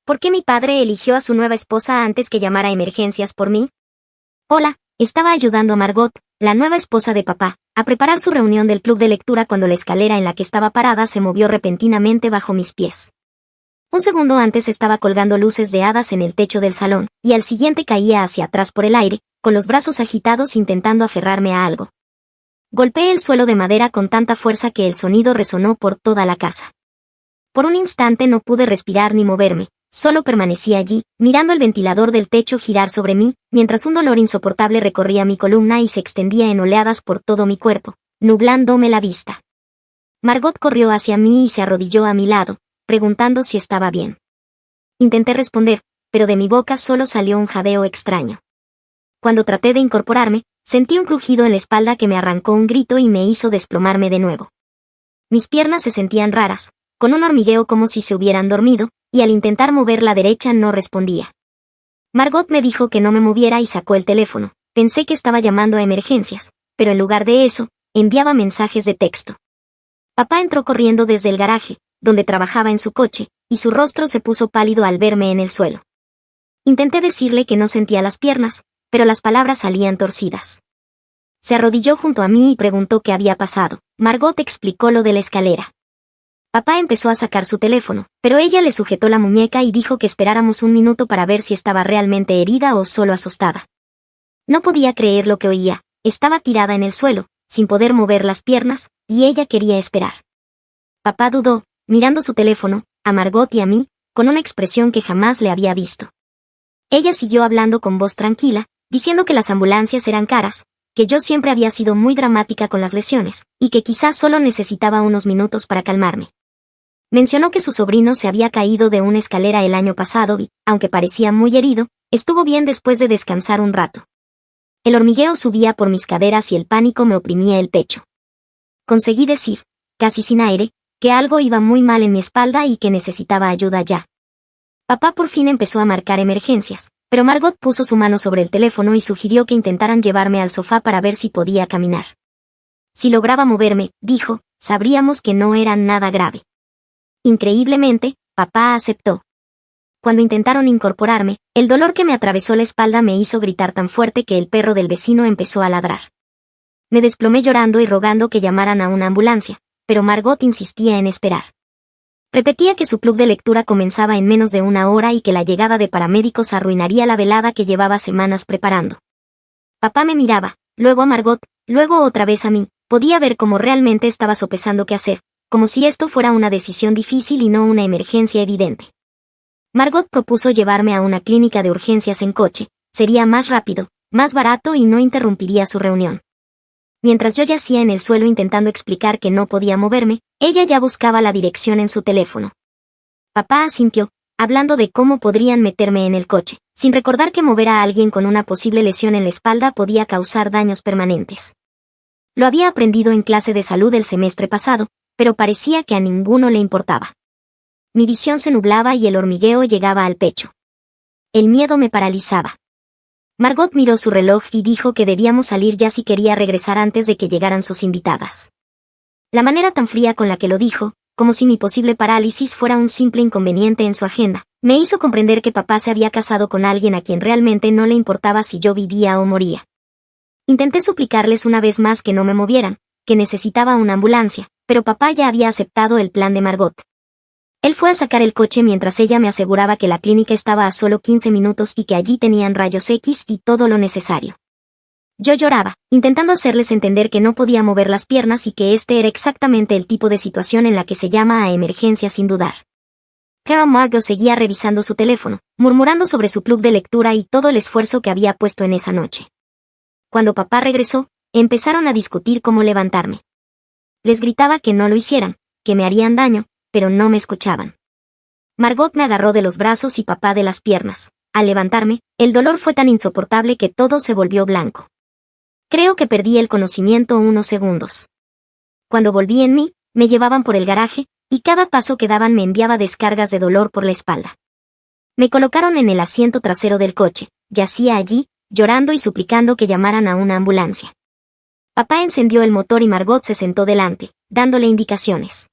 ¿Por qué mi padre eligió a su nueva esposa antes que llamar a emergencias por mí? Hola, estaba ayudando a Margot, la nueva esposa de papá, a preparar su reunión del club de lectura cuando la escalera en la que estaba parada se movió repentinamente bajo mis pies. Un segundo antes estaba colgando luces de hadas en el techo del salón, y al siguiente caía hacia atrás por el aire, con los brazos agitados intentando aferrarme a algo. Golpeé el suelo de madera con tanta fuerza que el sonido resonó por toda la casa. Por un instante no pude respirar ni moverme, solo permanecí allí, mirando el ventilador del techo girar sobre mí, mientras un dolor insoportable recorría mi columna y se extendía en oleadas por todo mi cuerpo, nublándome la vista. Margot corrió hacia mí y se arrodilló a mi lado, preguntando si estaba bien. Intenté responder, pero de mi boca solo salió un jadeo extraño. Cuando traté de incorporarme, sentí un crujido en la espalda que me arrancó un grito y me hizo desplomarme de nuevo. Mis piernas se sentían raras, con un hormigueo como si se hubieran dormido, y al intentar mover la derecha no respondía. Margot me dijo que no me moviera y sacó el teléfono. Pensé que estaba llamando a emergencias, pero en lugar de eso, enviaba mensajes de texto. Papá entró corriendo desde el garaje, donde trabajaba en su coche, y su rostro se puso pálido al verme en el suelo. Intenté decirle que no sentía las piernas, pero las palabras salían torcidas. Se arrodilló junto a mí y preguntó qué había pasado. Margot explicó lo de la escalera. Papá empezó a sacar su teléfono, pero ella le sujetó la muñeca y dijo que esperáramos un minuto para ver si estaba realmente herida o solo asustada. No podía creer lo que oía, estaba tirada en el suelo, sin poder mover las piernas, y ella quería esperar. Papá dudó, mirando su teléfono, a Margot y a mí, con una expresión que jamás le había visto. Ella siguió hablando con voz tranquila, diciendo que las ambulancias eran caras, que yo siempre había sido muy dramática con las lesiones, y que quizás solo necesitaba unos minutos para calmarme. Mencionó que su sobrino se había caído de una escalera el año pasado y, aunque parecía muy herido, estuvo bien después de descansar un rato. El hormigueo subía por mis caderas y el pánico me oprimía el pecho. Conseguí decir, casi sin aire, que algo iba muy mal en mi espalda y que necesitaba ayuda ya. Papá por fin empezó a marcar emergencias, pero Margot puso su mano sobre el teléfono y sugirió que intentaran llevarme al sofá para ver si podía caminar. Si lograba moverme, dijo, sabríamos que no era nada grave. Increíblemente, papá aceptó. Cuando intentaron incorporarme, el dolor que me atravesó la espalda me hizo gritar tan fuerte que el perro del vecino empezó a ladrar. Me desplomé llorando y rogando que llamaran a una ambulancia, pero Margot insistía en esperar. Repetía que su club de lectura comenzaba en menos de una hora y que la llegada de paramédicos arruinaría la velada que llevaba semanas preparando. Papá me miraba, luego a Margot, luego otra vez a mí, podía ver cómo realmente estaba sopesando qué hacer, como si esto fuera una decisión difícil y no una emergencia evidente. Margot propuso llevarme a una clínica de urgencias en coche, sería más rápido, más barato y no interrumpiría su reunión. Mientras yo yacía en el suelo intentando explicar que no podía moverme, ella ya buscaba la dirección en su teléfono. Papá asintió, hablando de cómo podrían meterme en el coche, sin recordar que mover a alguien con una posible lesión en la espalda podía causar daños permanentes. Lo había aprendido en clase de salud el semestre pasado, pero parecía que a ninguno le importaba. Mi visión se nublaba y el hormigueo llegaba al pecho. El miedo me paralizaba. Margot miró su reloj y dijo que debíamos salir ya si quería regresar antes de que llegaran sus invitadas. La manera tan fría con la que lo dijo, como si mi posible parálisis fuera un simple inconveniente en su agenda, me hizo comprender que papá se había casado con alguien a quien realmente no le importaba si yo vivía o moría. Intenté suplicarles una vez más que no me movieran, que necesitaba una ambulancia, pero papá ya había aceptado el plan de Margot. Él fue a sacar el coche mientras ella me aseguraba que la clínica estaba a solo 15 minutos y que allí tenían rayos X y todo lo necesario. Yo lloraba, intentando hacerles entender que no podía mover las piernas y que este era exactamente el tipo de situación en la que se llama a emergencia sin dudar. Pero Margot seguía revisando su teléfono, murmurando sobre su club de lectura y todo el esfuerzo que había puesto en esa noche. Cuando papá regresó, empezaron a discutir cómo levantarme. Les gritaba que no lo hicieran, que me harían daño, pero no me escuchaban. Margot me agarró de los brazos y papá de las piernas. Al levantarme, el dolor fue tan insoportable que todo se volvió blanco. Creo que perdí el conocimiento unos segundos. Cuando volví en mí, me llevaban por el garaje, y cada paso que daban me enviaba descargas de dolor por la espalda. Me colocaron en el asiento trasero del coche, yacía allí, llorando y suplicando que llamaran a una ambulancia. Papá encendió el motor y Margot se sentó delante, dándole indicaciones.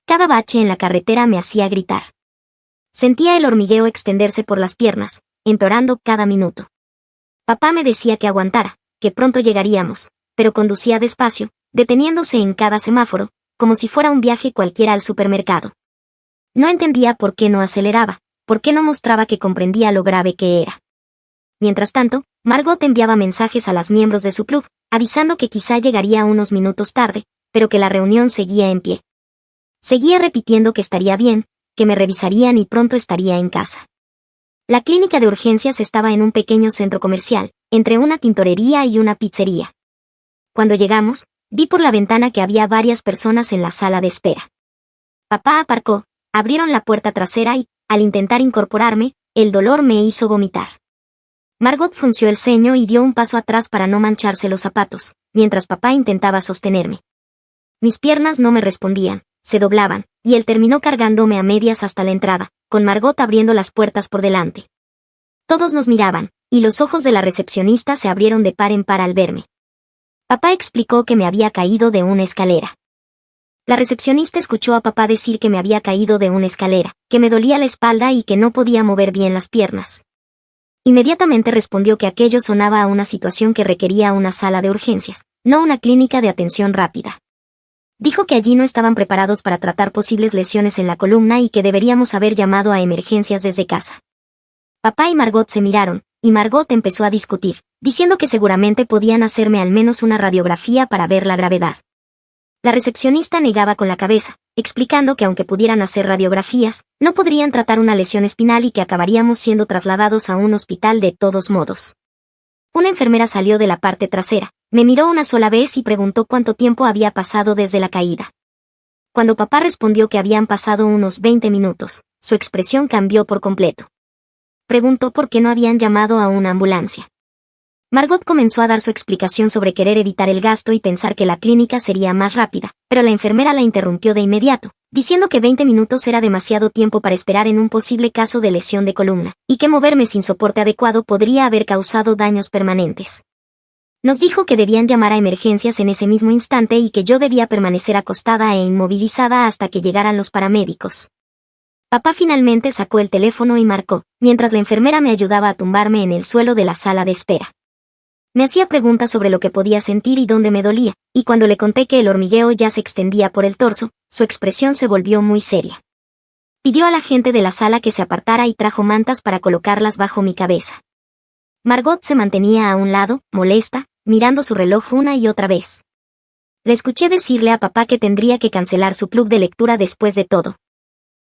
Cada bache en la carretera me hacía gritar. Sentía el hormigueo extenderse por las piernas, empeorando cada minuto. Papá me decía que aguantara, que pronto llegaríamos, pero conducía despacio, deteniéndose en cada semáforo, como si fuera un viaje cualquiera al supermercado. No entendía por qué no aceleraba, por qué no mostraba que comprendía lo grave que era. Mientras tanto, Margot enviaba mensajes a las miembros de su club, avisando que quizá llegaría unos minutos tarde, pero que la reunión seguía en pie. Seguía repitiendo que estaría bien, que me revisarían y pronto estaría en casa. La clínica de urgencias estaba en un pequeño centro comercial, entre una tintorería y una pizzería. Cuando llegamos, vi por la ventana que había varias personas en la sala de espera. Papá aparcó, abrieron la puerta trasera y, al intentar incorporarme, el dolor me hizo vomitar. Margot frunció el ceño y dio un paso atrás para no mancharse los zapatos, mientras papá intentaba sostenerme. Mis piernas no me respondían, se doblaban, y él terminó cargándome a medias hasta la entrada, con Margot abriendo las puertas por delante. Todos nos miraban, y los ojos de la recepcionista se abrieron de par en par al verme. Papá explicó que me había caído de una escalera. La recepcionista escuchó a papá decir que me había caído de una escalera, que me dolía la espalda y que no podía mover bien las piernas. Inmediatamente respondió que aquello sonaba a una situación que requería una sala de urgencias, no una clínica de atención rápida. Dijo que allí no estaban preparados para tratar posibles lesiones en la columna y que deberíamos haber llamado a emergencias desde casa. Papá y Margot se miraron, y Margot empezó a discutir, diciendo que seguramente podían hacerme al menos una radiografía para ver la gravedad. La recepcionista negaba con la cabeza, explicando que aunque pudieran hacer radiografías, no podrían tratar una lesión espinal y que acabaríamos siendo trasladados a un hospital de todos modos. Una enfermera salió de la parte trasera, me miró una sola vez y preguntó cuánto tiempo había pasado desde la caída. Cuando papá respondió que habían pasado unos 20 minutos, su expresión cambió por completo. Preguntó por qué no habían llamado a una ambulancia. Margot comenzó a dar su explicación sobre querer evitar el gasto y pensar que la clínica sería más rápida, pero la enfermera la interrumpió de inmediato, diciendo que 20 minutos era demasiado tiempo para esperar en un posible caso de lesión de columna, y que moverme sin soporte adecuado podría haber causado daños permanentes. Nos dijo que debían llamar a emergencias en ese mismo instante y que yo debía permanecer acostada e inmovilizada hasta que llegaran los paramédicos. Papá finalmente sacó el teléfono y marcó, mientras la enfermera me ayudaba a tumbarme en el suelo de la sala de espera. Me hacía preguntas sobre lo que podía sentir y dónde me dolía, y cuando le conté que el hormigueo ya se extendía por el torso, su expresión se volvió muy seria. Pidió a la gente de la sala que se apartara y trajo mantas para colocarlas bajo mi cabeza. Margot se mantenía a un lado, molesta, mirando su reloj una y otra vez. Le escuché decirle a papá que tendría que cancelar su club de lectura después de todo.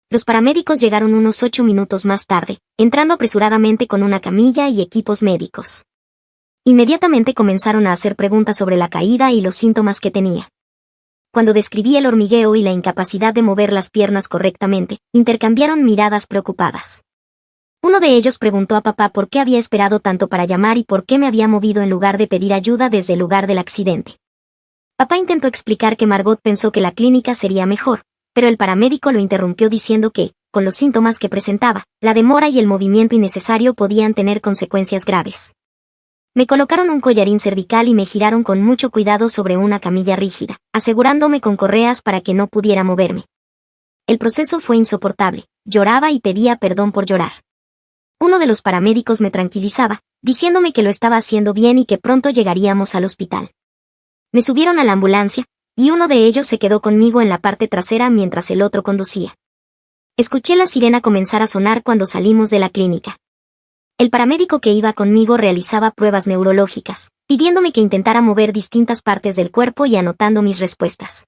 Los paramédicos llegaron unos 8 minutos más tarde, entrando apresuradamente con una camilla y equipos médicos. Inmediatamente comenzaron a hacer preguntas sobre la caída y los síntomas que tenía. Cuando describí el hormigueo y la incapacidad de mover las piernas correctamente, intercambiaron miradas preocupadas. Uno de ellos preguntó a papá por qué había esperado tanto para llamar y por qué me había movido en lugar de pedir ayuda desde el lugar del accidente. Papá intentó explicar que Margot pensó que la clínica sería mejor, pero el paramédico lo interrumpió diciendo que, con los síntomas que presentaba, la demora y el movimiento innecesario podían tener consecuencias graves. Me colocaron un collarín cervical y me giraron con mucho cuidado sobre una camilla rígida, asegurándome con correas para que no pudiera moverme. El proceso fue insoportable, lloraba y pedía perdón por llorar. Uno de los paramédicos me tranquilizaba, diciéndome que lo estaba haciendo bien y que pronto llegaríamos al hospital. Me subieron a la ambulancia, y uno de ellos se quedó conmigo en la parte trasera mientras el otro conducía. Escuché la sirena comenzar a sonar cuando salimos de la clínica. El paramédico que iba conmigo realizaba pruebas neurológicas, pidiéndome que intentara mover distintas partes del cuerpo y anotando mis respuestas.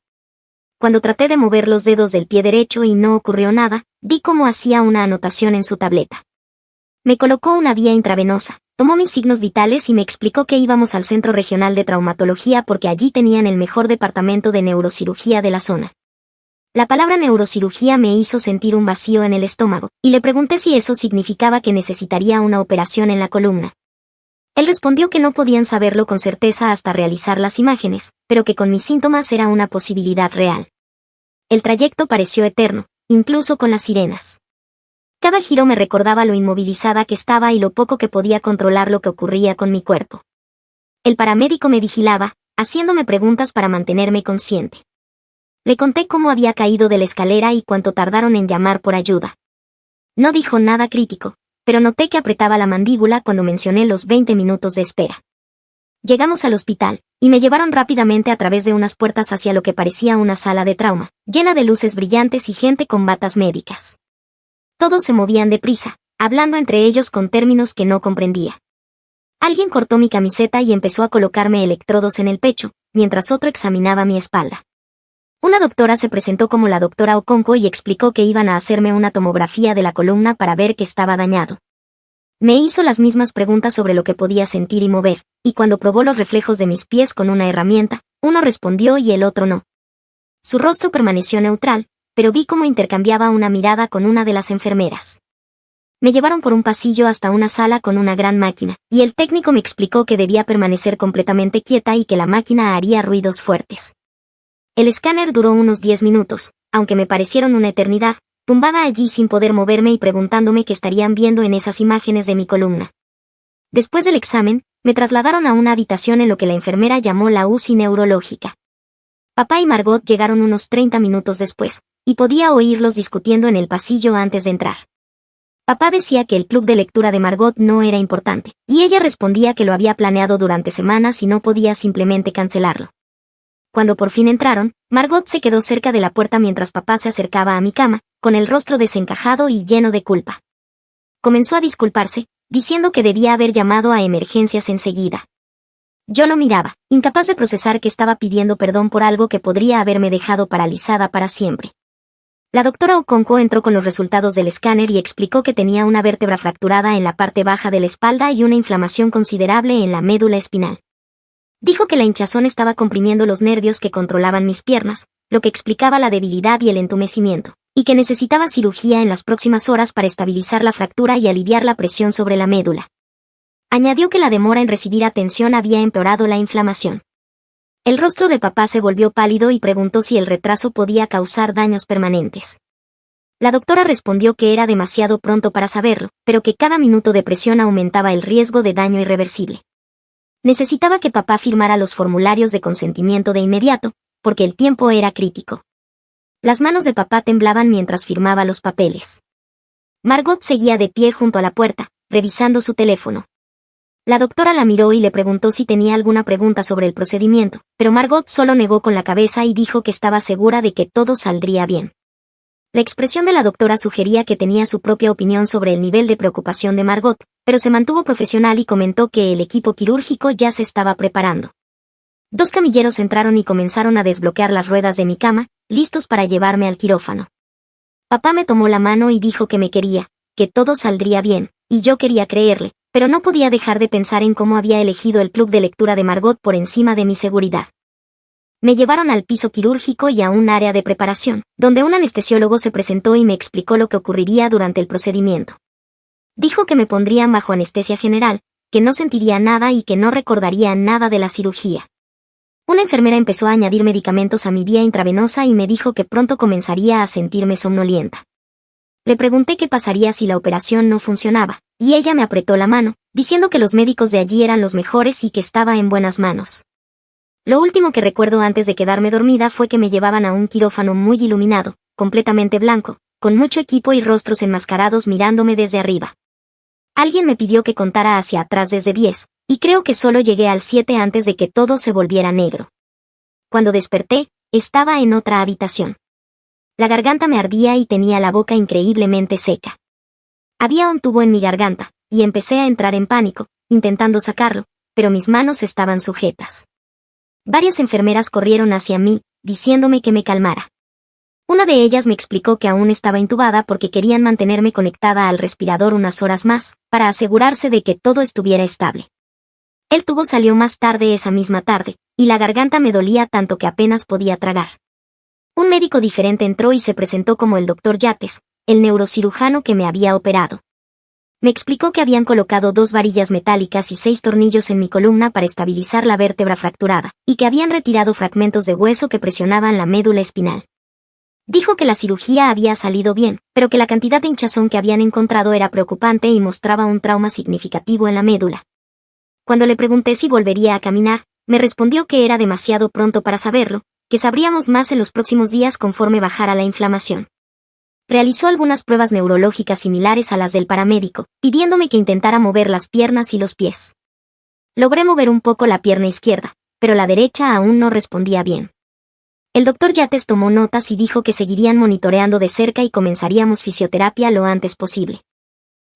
Cuando traté de mover los dedos del pie derecho y no ocurrió nada, vi cómo hacía una anotación en su tableta. Me colocó una vía intravenosa, tomó mis signos vitales y me explicó que íbamos al Centro Regional de Traumatología porque allí tenían el mejor departamento de neurocirugía de la zona. La palabra neurocirugía me hizo sentir un vacío en el estómago, y le pregunté si eso significaba que necesitaría una operación en la columna. Él respondió que no podían saberlo con certeza hasta realizar las imágenes, pero que con mis síntomas era una posibilidad real. El trayecto pareció eterno, incluso con las sirenas. Cada giro me recordaba lo inmovilizada que estaba y lo poco que podía controlar lo que ocurría con mi cuerpo. El paramédico me vigilaba, haciéndome preguntas para mantenerme consciente. Le conté cómo había caído de la escalera y cuánto tardaron en llamar por ayuda. No dijo nada crítico, pero noté que apretaba la mandíbula cuando mencioné los 20 minutos de espera. Llegamos al hospital, y me llevaron rápidamente a través de unas puertas hacia lo que parecía una sala de trauma, llena de luces brillantes y gente con batas médicas. Todos se movían deprisa, hablando entre ellos con términos que no comprendía. Alguien cortó mi camiseta y empezó a colocarme electrodos en el pecho, mientras otro examinaba mi espalda. Una doctora se presentó como la doctora Okonkwo y explicó que iban a hacerme una tomografía de la columna para ver que estaba dañado. Me hizo las mismas preguntas sobre lo que podía sentir y mover, y cuando probó los reflejos de mis pies con una herramienta, uno respondió y el otro no. Su rostro permaneció neutral, pero vi cómo intercambiaba una mirada con una de las enfermeras. Me llevaron por un pasillo hasta una sala con una gran máquina, y el técnico me explicó que debía permanecer completamente quieta y que la máquina haría ruidos fuertes. El escáner duró unos 10 minutos, aunque me parecieron una eternidad, tumbada allí sin poder moverme y preguntándome qué estarían viendo en esas imágenes de mi columna. Después del examen, me trasladaron a una habitación en lo que la enfermera llamó la UCI neurológica. Papá y Margot llegaron unos 30 minutos después, y podía oírlos discutiendo en el pasillo antes de entrar. Papá decía que el club de lectura de Margot no era importante, y ella respondía que lo había planeado durante semanas y no podía simplemente cancelarlo. Cuando por fin entraron, Margot se quedó cerca de la puerta mientras papá se acercaba a mi cama, con el rostro desencajado y lleno de culpa. Comenzó a disculparse, diciendo que debía haber llamado a emergencias enseguida. Yo lo miraba, incapaz de procesar que estaba pidiendo perdón por algo que podría haberme dejado paralizada para siempre. La doctora Okonkwo entró con los resultados del escáner y explicó que tenía una vértebra fracturada en la parte baja de la espalda y una inflamación considerable en la médula espinal. Dijo que la hinchazón estaba comprimiendo los nervios que controlaban mis piernas, lo que explicaba la debilidad y el entumecimiento, y que necesitaba cirugía en las próximas horas para estabilizar la fractura y aliviar la presión sobre la médula. Añadió que la demora en recibir atención había empeorado la inflamación. El rostro de papá se volvió pálido y preguntó si el retraso podía causar daños permanentes. La doctora respondió que era demasiado pronto para saberlo, pero que cada minuto de presión aumentaba el riesgo de daño irreversible. Necesitaba que papá firmara los formularios de consentimiento de inmediato, porque el tiempo era crítico. Las manos de papá temblaban mientras firmaba los papeles. Margot seguía de pie junto a la puerta, revisando su teléfono. La doctora la miró y le preguntó si tenía alguna pregunta sobre el procedimiento, pero Margot solo negó con la cabeza y dijo que estaba segura de que todo saldría bien. La expresión de la doctora sugería que tenía su propia opinión sobre el nivel de preocupación de Margot, pero se mantuvo profesional y comentó que el equipo quirúrgico ya se estaba preparando. 2 camilleros entraron y comenzaron a desbloquear las ruedas de mi cama, listos para llevarme al quirófano. Papá me tomó la mano y dijo que me quería, que todo saldría bien, y yo quería creerle, pero no podía dejar de pensar en cómo había elegido el club de lectura de Margot por encima de mi seguridad. Me llevaron al piso quirúrgico y a un área de preparación, donde un anestesiólogo se presentó y me explicó lo que ocurriría durante el procedimiento. Dijo que me pondrían bajo anestesia general, que no sentiría nada y que no recordaría nada de la cirugía. Una enfermera empezó a añadir medicamentos a mi vía intravenosa y me dijo que pronto comenzaría a sentirme somnolienta. Le pregunté qué pasaría si la operación no funcionaba, y ella me apretó la mano, diciendo que los médicos de allí eran los mejores y que estaba en buenas manos. Lo último que recuerdo antes de quedarme dormida fue que me llevaban a un quirófano muy iluminado, completamente blanco, con mucho equipo y rostros enmascarados mirándome desde arriba. Alguien me pidió que contara hacia atrás desde 10, y creo que solo llegué al 7 antes de que todo se volviera negro. Cuando desperté, estaba en otra habitación. La garganta me ardía y tenía la boca increíblemente seca. Había un tubo en mi garganta, y empecé a entrar en pánico, intentando sacarlo, pero mis manos estaban sujetas. Varias enfermeras corrieron hacia mí, diciéndome que me calmara. Una de ellas me explicó que aún estaba intubada porque querían mantenerme conectada al respirador unas horas más, para asegurarse de que todo estuviera estable. El tubo salió más tarde esa misma tarde, y la garganta me dolía tanto que apenas podía tragar. Un médico diferente entró y se presentó como el Dr. Yates, el neurocirujano que me había operado. Me explicó que habían colocado 2 varillas metálicas y 6 tornillos en mi columna para estabilizar la vértebra fracturada, y que habían retirado fragmentos de hueso que presionaban la médula espinal. Dijo que la cirugía había salido bien, pero que la cantidad de hinchazón que habían encontrado era preocupante y mostraba un trauma significativo en la médula. Cuando le pregunté si volvería a caminar, me respondió que era demasiado pronto para saberlo, que sabríamos más en los próximos días conforme bajara la inflamación. Realizó algunas pruebas neurológicas similares a las del paramédico, pidiéndome que intentara mover las piernas y los pies. Logré mover un poco la pierna izquierda, pero la derecha aún no respondía bien. El doctor Yates tomó notas y dijo que seguirían monitoreando de cerca y comenzaríamos fisioterapia lo antes posible.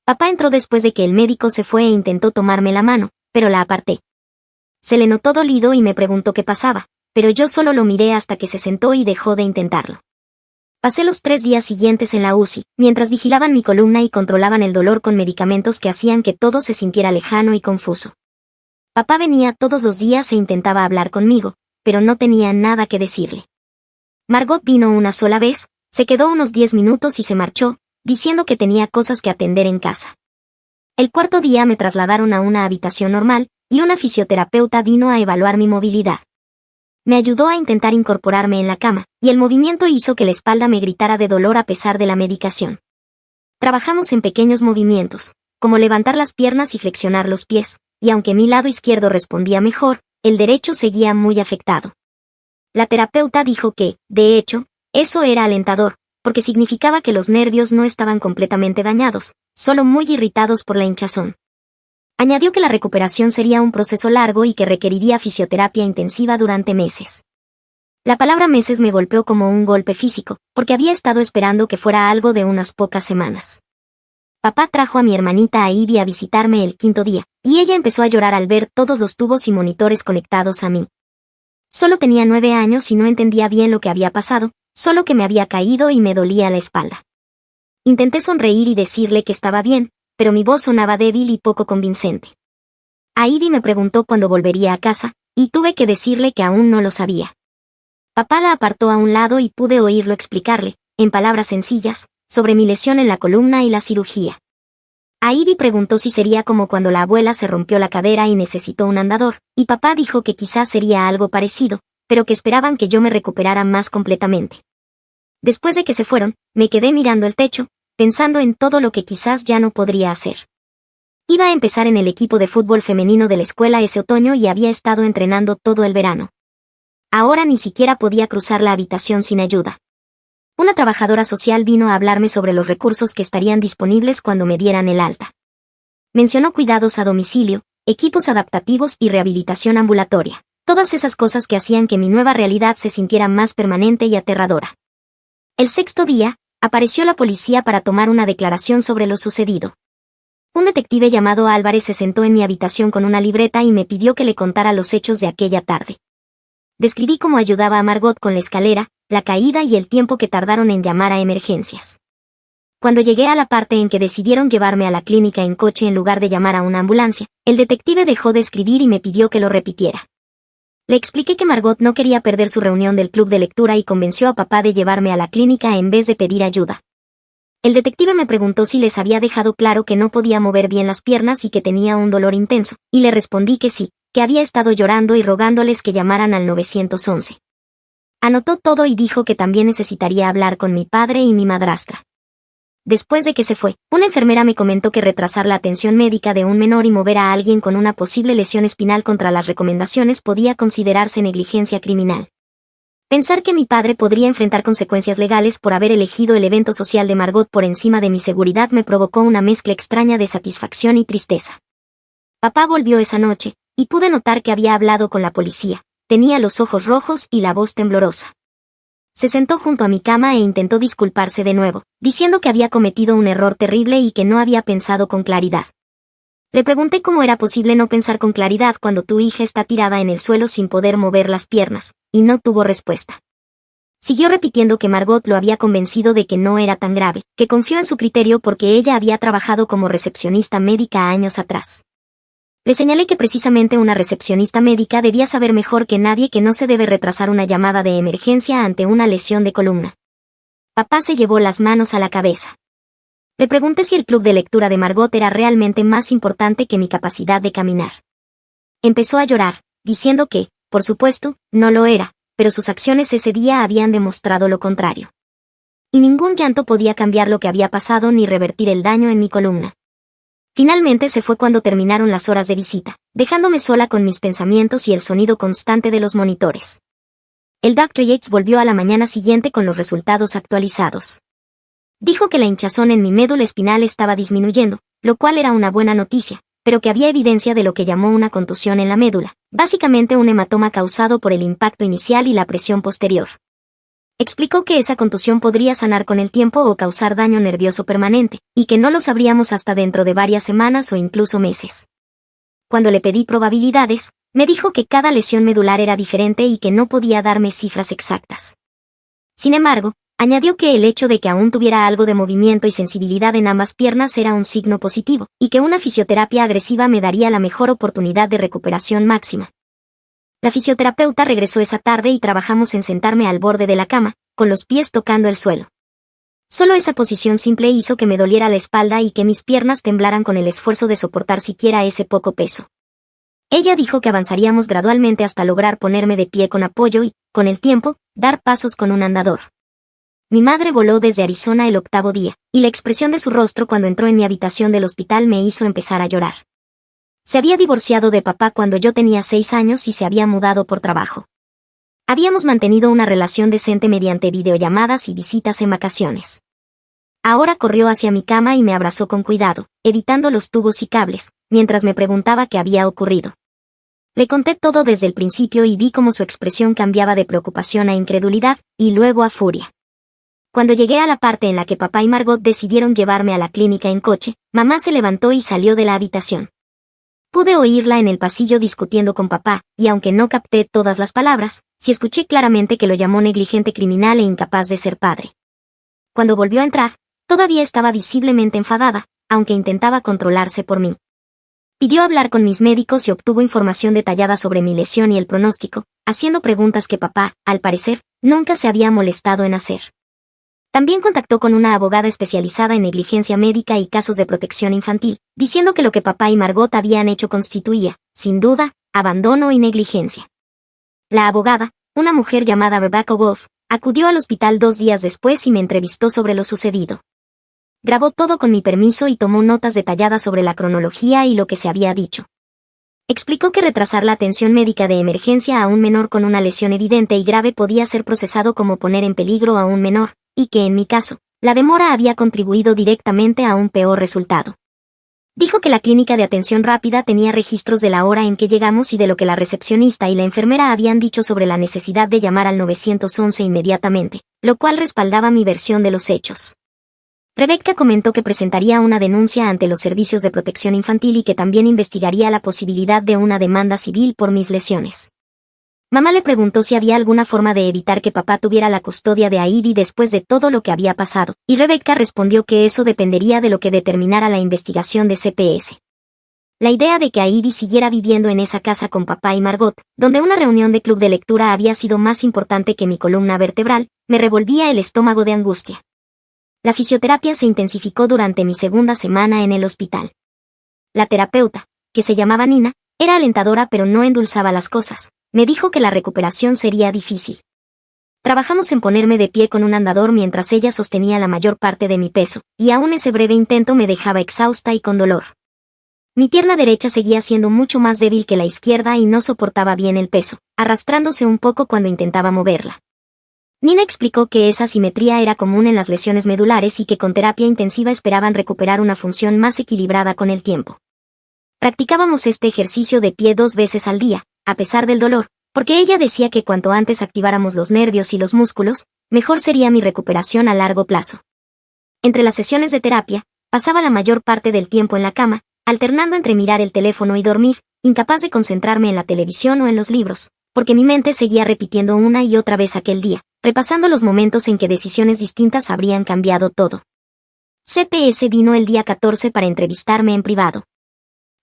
Papá entró después de que el médico se fue e intentó tomarme la mano, pero la aparté. Se le notó dolido y me preguntó qué pasaba, pero yo solo lo miré hasta que se sentó y dejó de intentarlo. Pasé los 3 días siguientes en la UCI, mientras vigilaban mi columna y controlaban el dolor con medicamentos que hacían que todo se sintiera lejano y confuso. Papá venía todos los días e intentaba hablar conmigo, pero no tenía nada que decirle. Margot vino una sola vez, se quedó unos 10 minutos y se marchó, diciendo que tenía cosas que atender en casa. El cuarto día me trasladaron a una habitación normal, y una fisioterapeuta vino a evaluar mi movilidad. Me ayudó a intentar incorporarme en la cama, y el movimiento hizo que la espalda me gritara de dolor a pesar de la medicación. Trabajamos en pequeños movimientos, como levantar las piernas y flexionar los pies, y aunque mi lado izquierdo respondía mejor, el derecho seguía muy afectado. La terapeuta dijo que, de hecho, eso era alentador, porque significaba que los nervios no estaban completamente dañados, solo muy irritados por la hinchazón. Añadió que la recuperación sería un proceso largo y que requeriría fisioterapia intensiva durante meses. La palabra meses me golpeó como un golpe físico, porque había estado esperando que fuera algo de unas pocas semanas. Papá trajo a mi hermanita a Ivy a visitarme el 5.º día, y ella empezó a llorar al ver todos los tubos y monitores conectados a mí. Solo tenía 9 años y no entendía bien lo que había pasado, solo que me había caído y me dolía la espalda. Intenté sonreír y decirle que estaba bien, pero mi voz sonaba débil y poco convincente. A Ivy me preguntó cuándo volvería a casa, y tuve que decirle que aún no lo sabía. Papá la apartó a un lado y pude oírlo explicarle, en palabras sencillas, sobre mi lesión en la columna y la cirugía. A Ivy preguntó si sería como cuando la abuela se rompió la cadera y necesitó un andador, y papá dijo que quizás sería algo parecido, pero que esperaban que yo me recuperara más completamente. Después de que se fueron, me quedé mirando el techo, pensando en todo lo que quizás ya no podría hacer. Iba a empezar en el equipo de fútbol femenino de la escuela ese otoño y había estado entrenando todo el verano. Ahora ni siquiera podía cruzar la habitación sin ayuda. Una trabajadora social vino a hablarme sobre los recursos que estarían disponibles cuando me dieran el alta. Mencionó cuidados a domicilio, equipos adaptativos y rehabilitación ambulatoria, todas esas cosas que hacían que mi nueva realidad se sintiera más permanente y aterradora. El 6.º día, apareció la policía para tomar una declaración sobre lo sucedido. Un detective llamado Álvarez se sentó en mi habitación con una libreta y me pidió que le contara los hechos de aquella tarde. Describí cómo ayudaba a Margot con la escalera, la caída y el tiempo que tardaron en llamar a emergencias. Cuando llegué a la parte en que decidieron llevarme a la clínica en coche en lugar de llamar a una ambulancia, el detective dejó de escribir y me pidió que lo repitiera. Le expliqué que Margot no quería perder su reunión del club de lectura y convenció a papá de llevarme a la clínica en vez de pedir ayuda. El detective me preguntó si les había dejado claro que no podía mover bien las piernas y que tenía un dolor intenso, y le respondí que sí, que había estado llorando y rogándoles que llamaran al 911. Anotó todo y dijo que también necesitaría hablar con mi padre y mi madrastra. Después de que se fue, una enfermera me comentó que retrasar la atención médica de un menor y mover a alguien con una posible lesión espinal contra las recomendaciones podía considerarse negligencia criminal. Pensar que mi padre podría enfrentar consecuencias legales por haber elegido el evento social de Margot por encima de mi seguridad me provocó una mezcla extraña de satisfacción y tristeza. Papá volvió esa noche, y pude notar que había hablado con la policía. Tenía los ojos rojos y la voz temblorosa. Se sentó junto a mi cama e intentó disculparse de nuevo, diciendo que había cometido un error terrible y que no había pensado con claridad. Le pregunté cómo era posible no pensar con claridad cuando tu hija está tirada en el suelo sin poder mover las piernas, y no tuvo respuesta. Siguió repitiendo que Margot lo había convencido de que no era tan grave, que confió en su criterio porque ella había trabajado como recepcionista médica años atrás. Le señalé que precisamente una recepcionista médica debía saber mejor que nadie que no se debe retrasar una llamada de emergencia ante una lesión de columna. Papá se llevó las manos a la cabeza. Le pregunté si el club de lectura de Margot era realmente más importante que mi capacidad de caminar. Empezó a llorar, diciendo que, por supuesto, no lo era, pero sus acciones ese día habían demostrado lo contrario. Y ningún llanto podía cambiar lo que había pasado ni revertir el daño en mi columna. Finalmente se fue cuando terminaron las horas de visita, dejándome sola con mis pensamientos y el sonido constante de los monitores. El Dr. Yates volvió a la mañana siguiente con los resultados actualizados. Dijo que la hinchazón en mi médula espinal estaba disminuyendo, lo cual era una buena noticia, pero que había evidencia de lo que llamó una contusión en la médula, básicamente un hematoma causado por el impacto inicial y la presión posterior. Explicó que esa contusión podría sanar con el tiempo o causar daño nervioso permanente, y que no lo sabríamos hasta dentro de varias semanas o incluso meses. Cuando le pedí probabilidades, me dijo que cada lesión medular era diferente y que no podía darme cifras exactas. Sin embargo, añadió que el hecho de que aún tuviera algo de movimiento y sensibilidad en ambas piernas era un signo positivo, y que una fisioterapia agresiva me daría la mejor oportunidad de recuperación máxima. La fisioterapeuta regresó esa tarde y trabajamos en sentarme al borde de la cama, con los pies tocando el suelo. Solo esa posición simple hizo que me doliera la espalda y que mis piernas temblaran con el esfuerzo de soportar siquiera ese poco peso. Ella dijo que avanzaríamos gradualmente hasta lograr ponerme de pie con apoyo y, con el tiempo, dar pasos con un andador. Mi madre voló desde Arizona el 8º día, y la expresión de su rostro cuando entró en mi habitación del hospital me hizo empezar a llorar. Se había divorciado de papá cuando yo tenía 6 años y se había mudado por trabajo. Habíamos mantenido una relación decente mediante videollamadas y visitas en vacaciones. Ahora corrió hacia mi cama y me abrazó con cuidado, evitando los tubos y cables, mientras me preguntaba qué había ocurrido. Le conté todo desde el principio y vi cómo su expresión cambiaba de preocupación a incredulidad, y luego a furia. Cuando llegué a la parte en la que papá y Margot decidieron llevarme a la clínica en coche, mamá se levantó y salió de la habitación. Pude oírla en el pasillo discutiendo con papá, y aunque no capté todas las palabras, sí escuché claramente que lo llamó negligente criminal e incapaz de ser padre. Cuando volvió a entrar, todavía estaba visiblemente enfadada, aunque intentaba controlarse por mí. Pidió hablar con mis médicos y obtuvo información detallada sobre mi lesión y el pronóstico, haciendo preguntas que papá, al parecer, nunca se había molestado en hacer. También contactó con una abogada especializada en negligencia médica y casos de protección infantil, diciendo que lo que papá y Margot habían hecho constituía, sin duda, abandono y negligencia. La abogada, una mujer llamada Rebecca Wolf, acudió al hospital 2 días después y me entrevistó sobre lo sucedido. Grabó todo con mi permiso y tomó notas detalladas sobre la cronología y lo que se había dicho. Explicó que retrasar la atención médica de emergencia a un menor con una lesión evidente y grave podía ser procesado como poner en peligro a un menor, y que en mi caso, la demora había contribuido directamente a un peor resultado. Dijo que la clínica de atención rápida tenía registros de la hora en que llegamos y de lo que la recepcionista y la enfermera habían dicho sobre la necesidad de llamar al 911 inmediatamente, lo cual respaldaba mi versión de los hechos. Rebecca comentó que presentaría una denuncia ante los servicios de protección infantil y que también investigaría la posibilidad de una demanda civil por mis lesiones. Mamá le preguntó si había alguna forma de evitar que papá tuviera la custodia de Ivy después de todo lo que había pasado, y Rebecca respondió que eso dependería de lo que determinara la investigación de CPS. La idea de que Ivy siguiera viviendo en esa casa con papá y Margot, donde una reunión de club de lectura había sido más importante que mi columna vertebral, me revolvía el estómago de angustia. La fisioterapia se intensificó durante mi segunda semana en el hospital. La terapeuta, que se llamaba Nina, era alentadora pero no endulzaba las cosas. Me dijo que la recuperación sería difícil. Trabajamos en ponerme de pie con un andador mientras ella sostenía la mayor parte de mi peso, y aún ese breve intento me dejaba exhausta y con dolor. Mi pierna derecha seguía siendo mucho más débil que la izquierda y no soportaba bien el peso, arrastrándose un poco cuando intentaba moverla. Nina explicó que esa asimetría era común en las lesiones medulares y que con terapia intensiva esperaban recuperar una función más equilibrada con el tiempo. Practicábamos este ejercicio de pie 2 veces al día, a pesar del dolor, porque ella decía que cuanto antes activáramos los nervios y los músculos, mejor sería mi recuperación a largo plazo. Entre las sesiones de terapia, pasaba la mayor parte del tiempo en la cama, alternando entre mirar el teléfono y dormir, incapaz de concentrarme en la televisión o en los libros, porque mi mente seguía repitiendo una y otra vez aquel día, repasando los momentos en que decisiones distintas habrían cambiado todo. CPS vino el día 14 para entrevistarme en privado.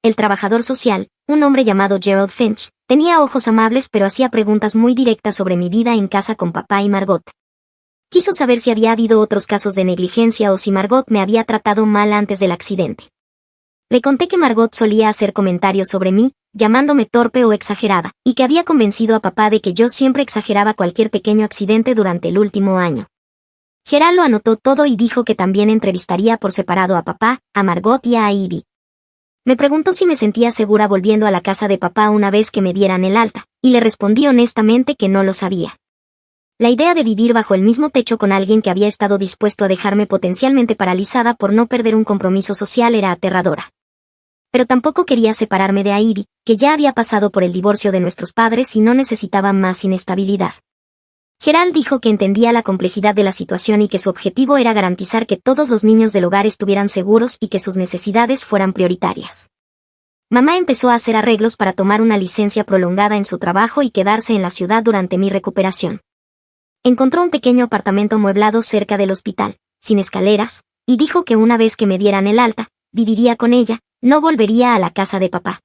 El trabajador social, un hombre llamado Gerald Finch, tenía ojos amables pero hacía preguntas muy directas sobre mi vida en casa con papá y Margot. Quiso saber si había habido otros casos de negligencia o si Margot me había tratado mal antes del accidente. Le conté que Margot solía hacer comentarios sobre mí, llamándome torpe o exagerada, y que había convencido a papá de que yo siempre exageraba cualquier pequeño accidente durante el último año. Gerald lo anotó todo y dijo que también entrevistaría por separado a papá, a Margot y a Ivy. Me preguntó si me sentía segura volviendo a la casa de papá una vez que me dieran el alta, y le respondí honestamente que no lo sabía. La idea de vivir bajo el mismo techo con alguien que había estado dispuesto a dejarme potencialmente paralizada por no perder un compromiso social era aterradora. Pero tampoco quería separarme de Ivy, que ya había pasado por el divorcio de nuestros padres y no necesitaba más inestabilidad. Gerald dijo que entendía la complejidad de la situación y que su objetivo era garantizar que todos los niños del hogar estuvieran seguros y que sus necesidades fueran prioritarias. Mamá empezó a hacer arreglos para tomar una licencia prolongada en su trabajo y quedarse en la ciudad durante mi recuperación. Encontró un pequeño apartamento amueblado cerca del hospital, sin escaleras, y dijo que una vez que me dieran el alta, viviría con ella, no volvería a la casa de papá.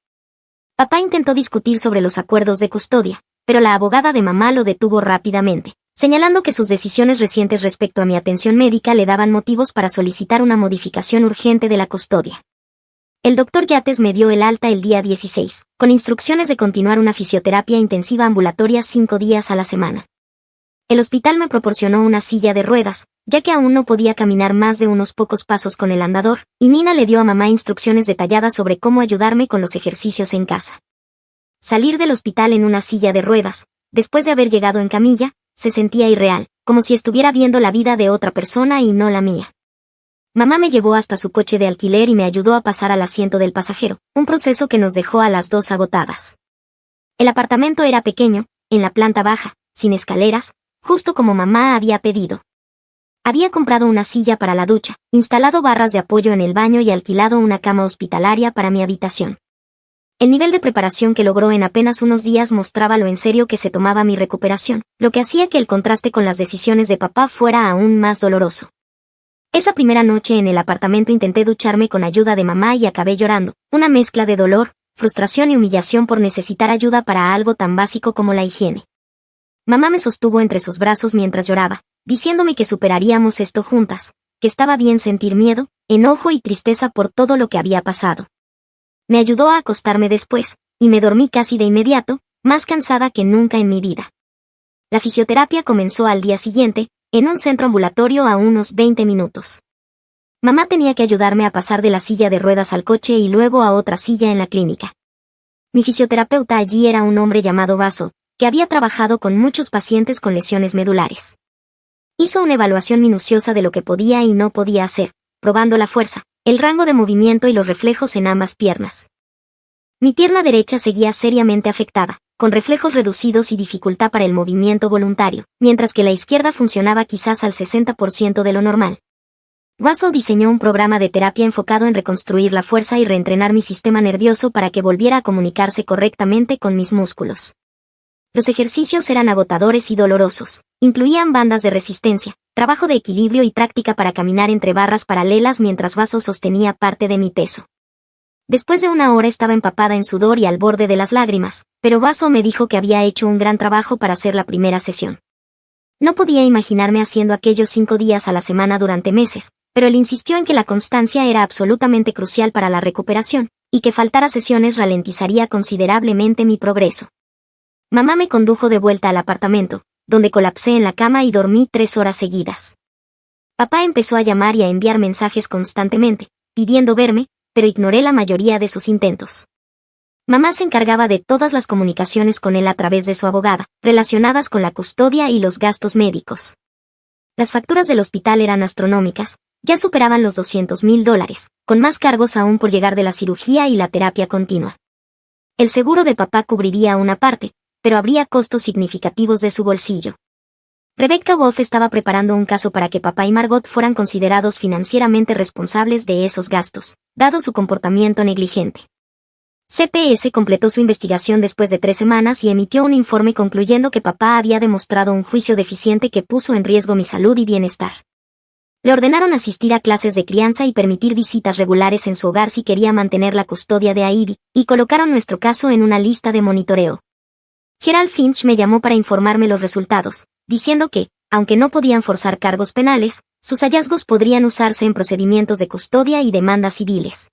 Papá intentó discutir sobre los acuerdos de custodia, pero la abogada de mamá lo detuvo rápidamente, señalando que sus decisiones recientes respecto a mi atención médica le daban motivos para solicitar una modificación urgente de la custodia. El doctor Yates me dio el alta el día 16, con instrucciones de continuar una fisioterapia intensiva ambulatoria 5 días a la semana. El hospital me proporcionó una silla de ruedas, ya que aún no podía caminar más de unos pocos pasos con el andador, y Nina le dio a mamá instrucciones detalladas sobre cómo ayudarme con los ejercicios en casa. Salir del hospital en una silla de ruedas, después de haber llegado en camilla, se sentía irreal, como si estuviera viendo la vida de otra persona y no la mía. Mamá me llevó hasta su coche de alquiler y me ayudó a pasar al asiento del pasajero, un proceso que nos dejó a las dos agotadas. El apartamento era pequeño, en la planta baja, sin escaleras, justo como mamá había pedido. Había comprado una silla para la ducha, instalado barras de apoyo en el baño y alquilado una cama hospitalaria para mi habitación. El nivel de preparación que logró en apenas unos días mostraba lo en serio que se tomaba mi recuperación, lo que hacía que el contraste con las decisiones de papá fuera aún más doloroso. Esa primera noche en el apartamento intenté ducharme con ayuda de mamá y acabé llorando, una mezcla de dolor, frustración y humillación por necesitar ayuda para algo tan básico como la higiene. Mamá me sostuvo entre sus brazos mientras lloraba, diciéndome que superaríamos esto juntas, que estaba bien sentir miedo, enojo y tristeza por todo lo que había pasado. Me ayudó a acostarme después, y me dormí casi de inmediato, más cansada que nunca en mi vida. La fisioterapia comenzó al día siguiente, en un centro ambulatorio a unos 20 minutos. Mamá tenía que ayudarme a pasar de la silla de ruedas al coche y luego a otra silla en la clínica. Mi fisioterapeuta allí era un hombre llamado Vaso, que había trabajado con muchos pacientes con lesiones medulares. Hizo una evaluación minuciosa de lo que podía y no podía hacer, probando la fuerza, el rango de movimiento y los reflejos en ambas piernas. Mi pierna derecha seguía seriamente afectada, con reflejos reducidos y dificultad para el movimiento voluntario, mientras que la izquierda funcionaba quizás al 60% de lo normal. Russell diseñó un programa de terapia enfocado en reconstruir la fuerza y reentrenar mi sistema nervioso para que volviera a comunicarse correctamente con mis músculos. Los ejercicios eran agotadores y dolorosos, incluían bandas de resistencia, trabajo de equilibrio y práctica para caminar entre barras paralelas mientras Vaso sostenía parte de mi peso. Después de una hora estaba empapada en sudor y al borde de las lágrimas, pero Vaso me dijo que había hecho un gran trabajo para hacer la primera sesión. No podía imaginarme haciendo aquellos 5 días a la semana durante meses, pero él insistió en que la constancia era absolutamente crucial para la recuperación, y que faltar a sesiones ralentizaría considerablemente mi progreso. Mamá me condujo de vuelta al apartamento, donde colapsé en la cama y dormí 3 horas seguidas. Papá empezó a llamar y a enviar mensajes constantemente, pidiendo verme, pero ignoré la mayoría de sus intentos. Mamá se encargaba de todas las comunicaciones con él a través de su abogada, relacionadas con la custodia y los gastos médicos. Las facturas del hospital eran astronómicas, ya superaban los $200,000, con más cargos aún por llegar de la cirugía y la terapia continua. El seguro de papá cubriría una parte, pero habría costos significativos de su bolsillo. Rebecca Wolf estaba preparando un caso para que papá y Margot fueran considerados financieramente responsables de esos gastos, dado su comportamiento negligente. CPS completó su investigación después de 3 semanas y emitió un informe concluyendo que papá había demostrado un juicio deficiente que puso en riesgo mi salud y bienestar. Le ordenaron asistir a clases de crianza y permitir visitas regulares en su hogar si quería mantener la custodia de Ivy, y colocaron nuestro caso en una lista de monitoreo. Gerald Finch me llamó para informarme los resultados, diciendo que, aunque no podían forzar cargos penales, sus hallazgos podrían usarse en procedimientos de custodia y demandas civiles.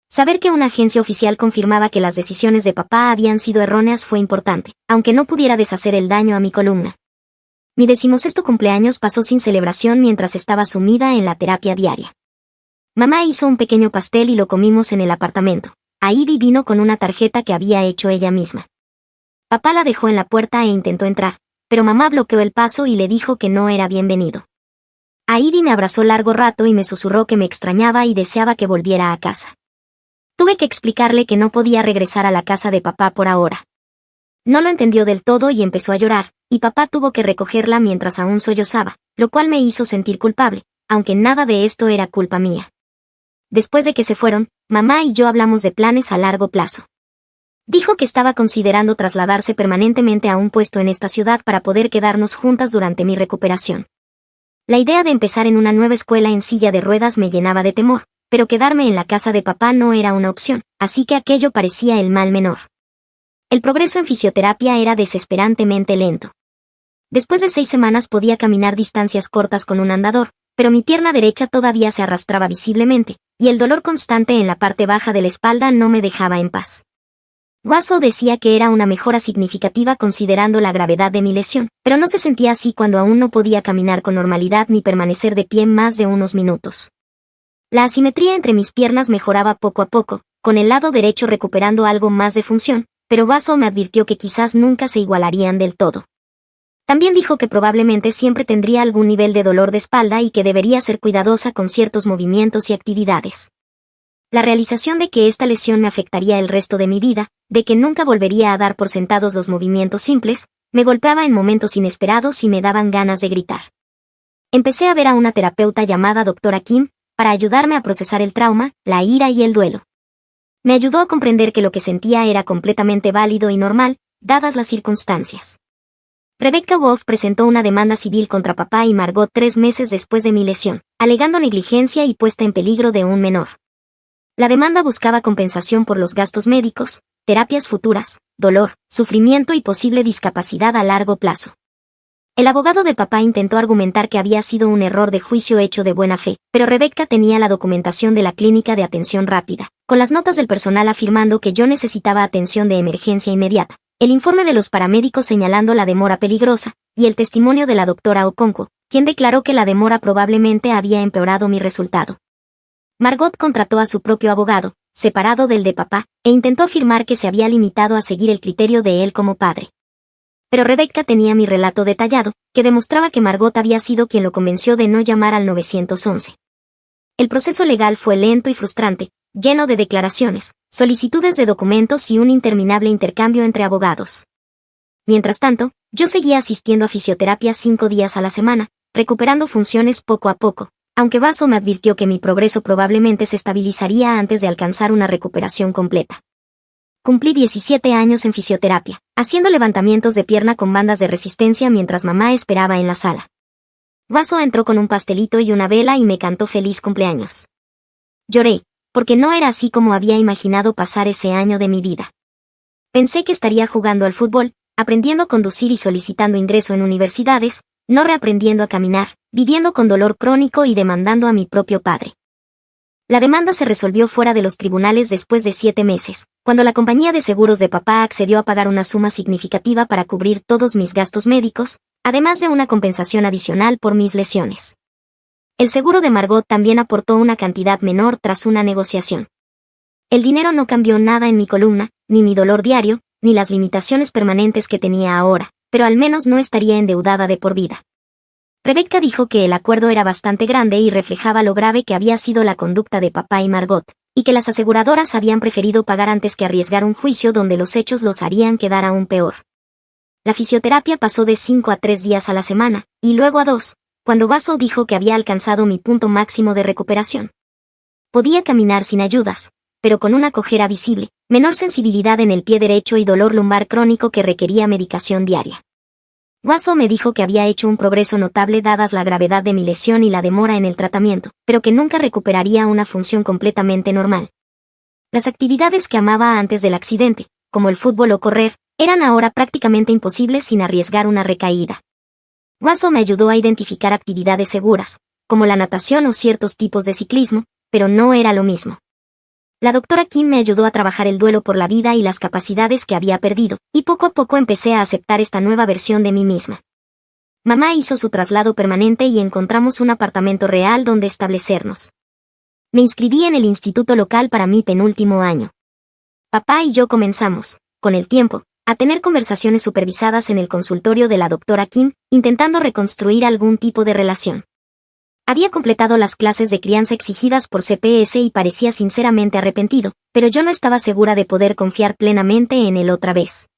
Saber que una agencia oficial confirmaba que las decisiones de papá habían sido erróneas fue importante, aunque no pudiera deshacer el daño a mi columna. Mi 16º cumpleaños pasó sin celebración mientras estaba sumida en la terapia diaria. Mamá hizo un pequeño pastel y lo comimos en el apartamento. Ivy vino con una tarjeta que había hecho ella misma. Papá la dejó en la puerta e intentó entrar, pero mamá bloqueó el paso y le dijo que no era bienvenido. Aidi me abrazó largo rato y me susurró que me extrañaba y deseaba que volviera a casa. Tuve que explicarle que no podía regresar a la casa de papá por ahora. No lo entendió del todo y empezó a llorar, y papá tuvo que recogerla mientras aún sollozaba, lo cual me hizo sentir culpable, aunque nada de esto era culpa mía. Después de que se fueron, mamá y yo hablamos de planes a largo plazo. Dijo que estaba considerando trasladarse permanentemente a un puesto en esta ciudad para poder quedarnos juntas durante mi recuperación. La idea de empezar en una nueva escuela en silla de ruedas me llenaba de temor, pero quedarme en la casa de papá no era una opción, así que aquello parecía el mal menor. El progreso en fisioterapia era desesperantemente lento. Después de 6 semanas podía caminar distancias cortas con un andador, pero mi pierna derecha todavía se arrastraba visiblemente, y el dolor constante en la parte baja de la espalda no me dejaba en paz. Waso decía que era una mejora significativa considerando la gravedad de mi lesión, pero no se sentía así cuando aún no podía caminar con normalidad ni permanecer de pie más de unos minutos. La asimetría entre mis piernas mejoraba poco a poco, con el lado derecho recuperando algo más de función, pero Waso me advirtió que quizás nunca se igualarían del todo. También dijo que probablemente siempre tendría algún nivel de dolor de espalda y que debería ser cuidadosa con ciertos movimientos y actividades. La realización de que esta lesión me afectaría el resto de mi vida, de que nunca volvería a dar por sentados los movimientos simples, me golpeaba en momentos inesperados y me daban ganas de gritar. Empecé a ver a una terapeuta llamada Dra. Kim, para ayudarme a procesar el trauma, la ira y el duelo. Me ayudó a comprender que lo que sentía era completamente válido y normal, dadas las circunstancias. Rebecca Wolf presentó una demanda civil contra papá y Margot 3 meses después de mi lesión, alegando negligencia y puesta en peligro de un menor. La demanda buscaba compensación por los gastos médicos, terapias futuras, dolor, sufrimiento y posible discapacidad a largo plazo. El abogado de papá intentó argumentar que había sido un error de juicio hecho de buena fe, pero Rebecca tenía la documentación de la clínica de atención rápida, con las notas del personal afirmando que yo necesitaba atención de emergencia inmediata, el informe de los paramédicos señalando la demora peligrosa, y el testimonio de la doctora Okonkwo, quien declaró que la demora probablemente había empeorado mi resultado. Margot contrató a su propio abogado, separado del de papá, e intentó afirmar que se había limitado a seguir el criterio de él como padre. Pero Rebecca tenía mi relato detallado, que demostraba que Margot había sido quien lo convenció de no llamar al 911. El proceso legal fue lento y frustrante, lleno de declaraciones, solicitudes de documentos y un interminable intercambio entre abogados. Mientras tanto, yo seguía asistiendo a fisioterapia 5 días a la semana, recuperando funciones poco a poco, aunque Waso me advirtió que mi progreso probablemente se estabilizaría antes de alcanzar una recuperación completa. Cumplí 17 años en fisioterapia, haciendo levantamientos de pierna con bandas de resistencia mientras mamá esperaba en la sala. Waso entró con un pastelito y una vela y me cantó feliz cumpleaños. Lloré, porque no era así como había imaginado pasar ese año de mi vida. Pensé que estaría jugando al fútbol, aprendiendo a conducir y solicitando ingreso en universidades, no reaprendiendo a caminar, viviendo con dolor crónico y demandando a mi propio padre. La demanda se resolvió fuera de los tribunales después de 7 meses, cuando la compañía de seguros de papá accedió a pagar una suma significativa para cubrir todos mis gastos médicos, además de una compensación adicional por mis lesiones. El seguro de Margot también aportó una cantidad menor tras una negociación. El dinero no cambió nada en mi columna, ni mi dolor diario, ni las limitaciones permanentes que tenía ahora, pero al menos no estaría endeudada de por vida. Rebecca dijo que el acuerdo era bastante grande y reflejaba lo grave que había sido la conducta de papá y Margot, y que las aseguradoras habían preferido pagar antes que arriesgar un juicio donde los hechos los harían quedar aún peor. La fisioterapia pasó de 5 a 3 días a la semana, y luego a 2, cuando Waso dijo que había alcanzado mi punto máximo de recuperación. Podía caminar sin ayudas, pero con una cojera visible, menor sensibilidad en el pie derecho y dolor lumbar crónico que requería medicación diaria. Waso me dijo que había hecho un progreso notable dadas la gravedad de mi lesión y la demora en el tratamiento, pero que nunca recuperaría una función completamente normal. Las actividades que amaba antes del accidente, como el fútbol o correr, eran ahora prácticamente imposibles sin arriesgar una recaída. Waso me ayudó a identificar actividades seguras, como la natación o ciertos tipos de ciclismo, pero no era lo mismo. La Dra. Kim me ayudó a trabajar el duelo por la vida y las capacidades que había perdido, y poco a poco empecé a aceptar esta nueva versión de mí misma. Mamá hizo su traslado permanente y encontramos un apartamento real donde establecernos. Me inscribí en el instituto local para mi penúltimo año. Papá y yo comenzamos, con el tiempo, a tener conversaciones supervisadas en el consultorio de la doctora Kim, intentando reconstruir algún tipo de relación. Había completado las clases de crianza exigidas por CPS y parecía sinceramente arrepentido, pero yo no estaba segura de poder confiar plenamente en él otra vez.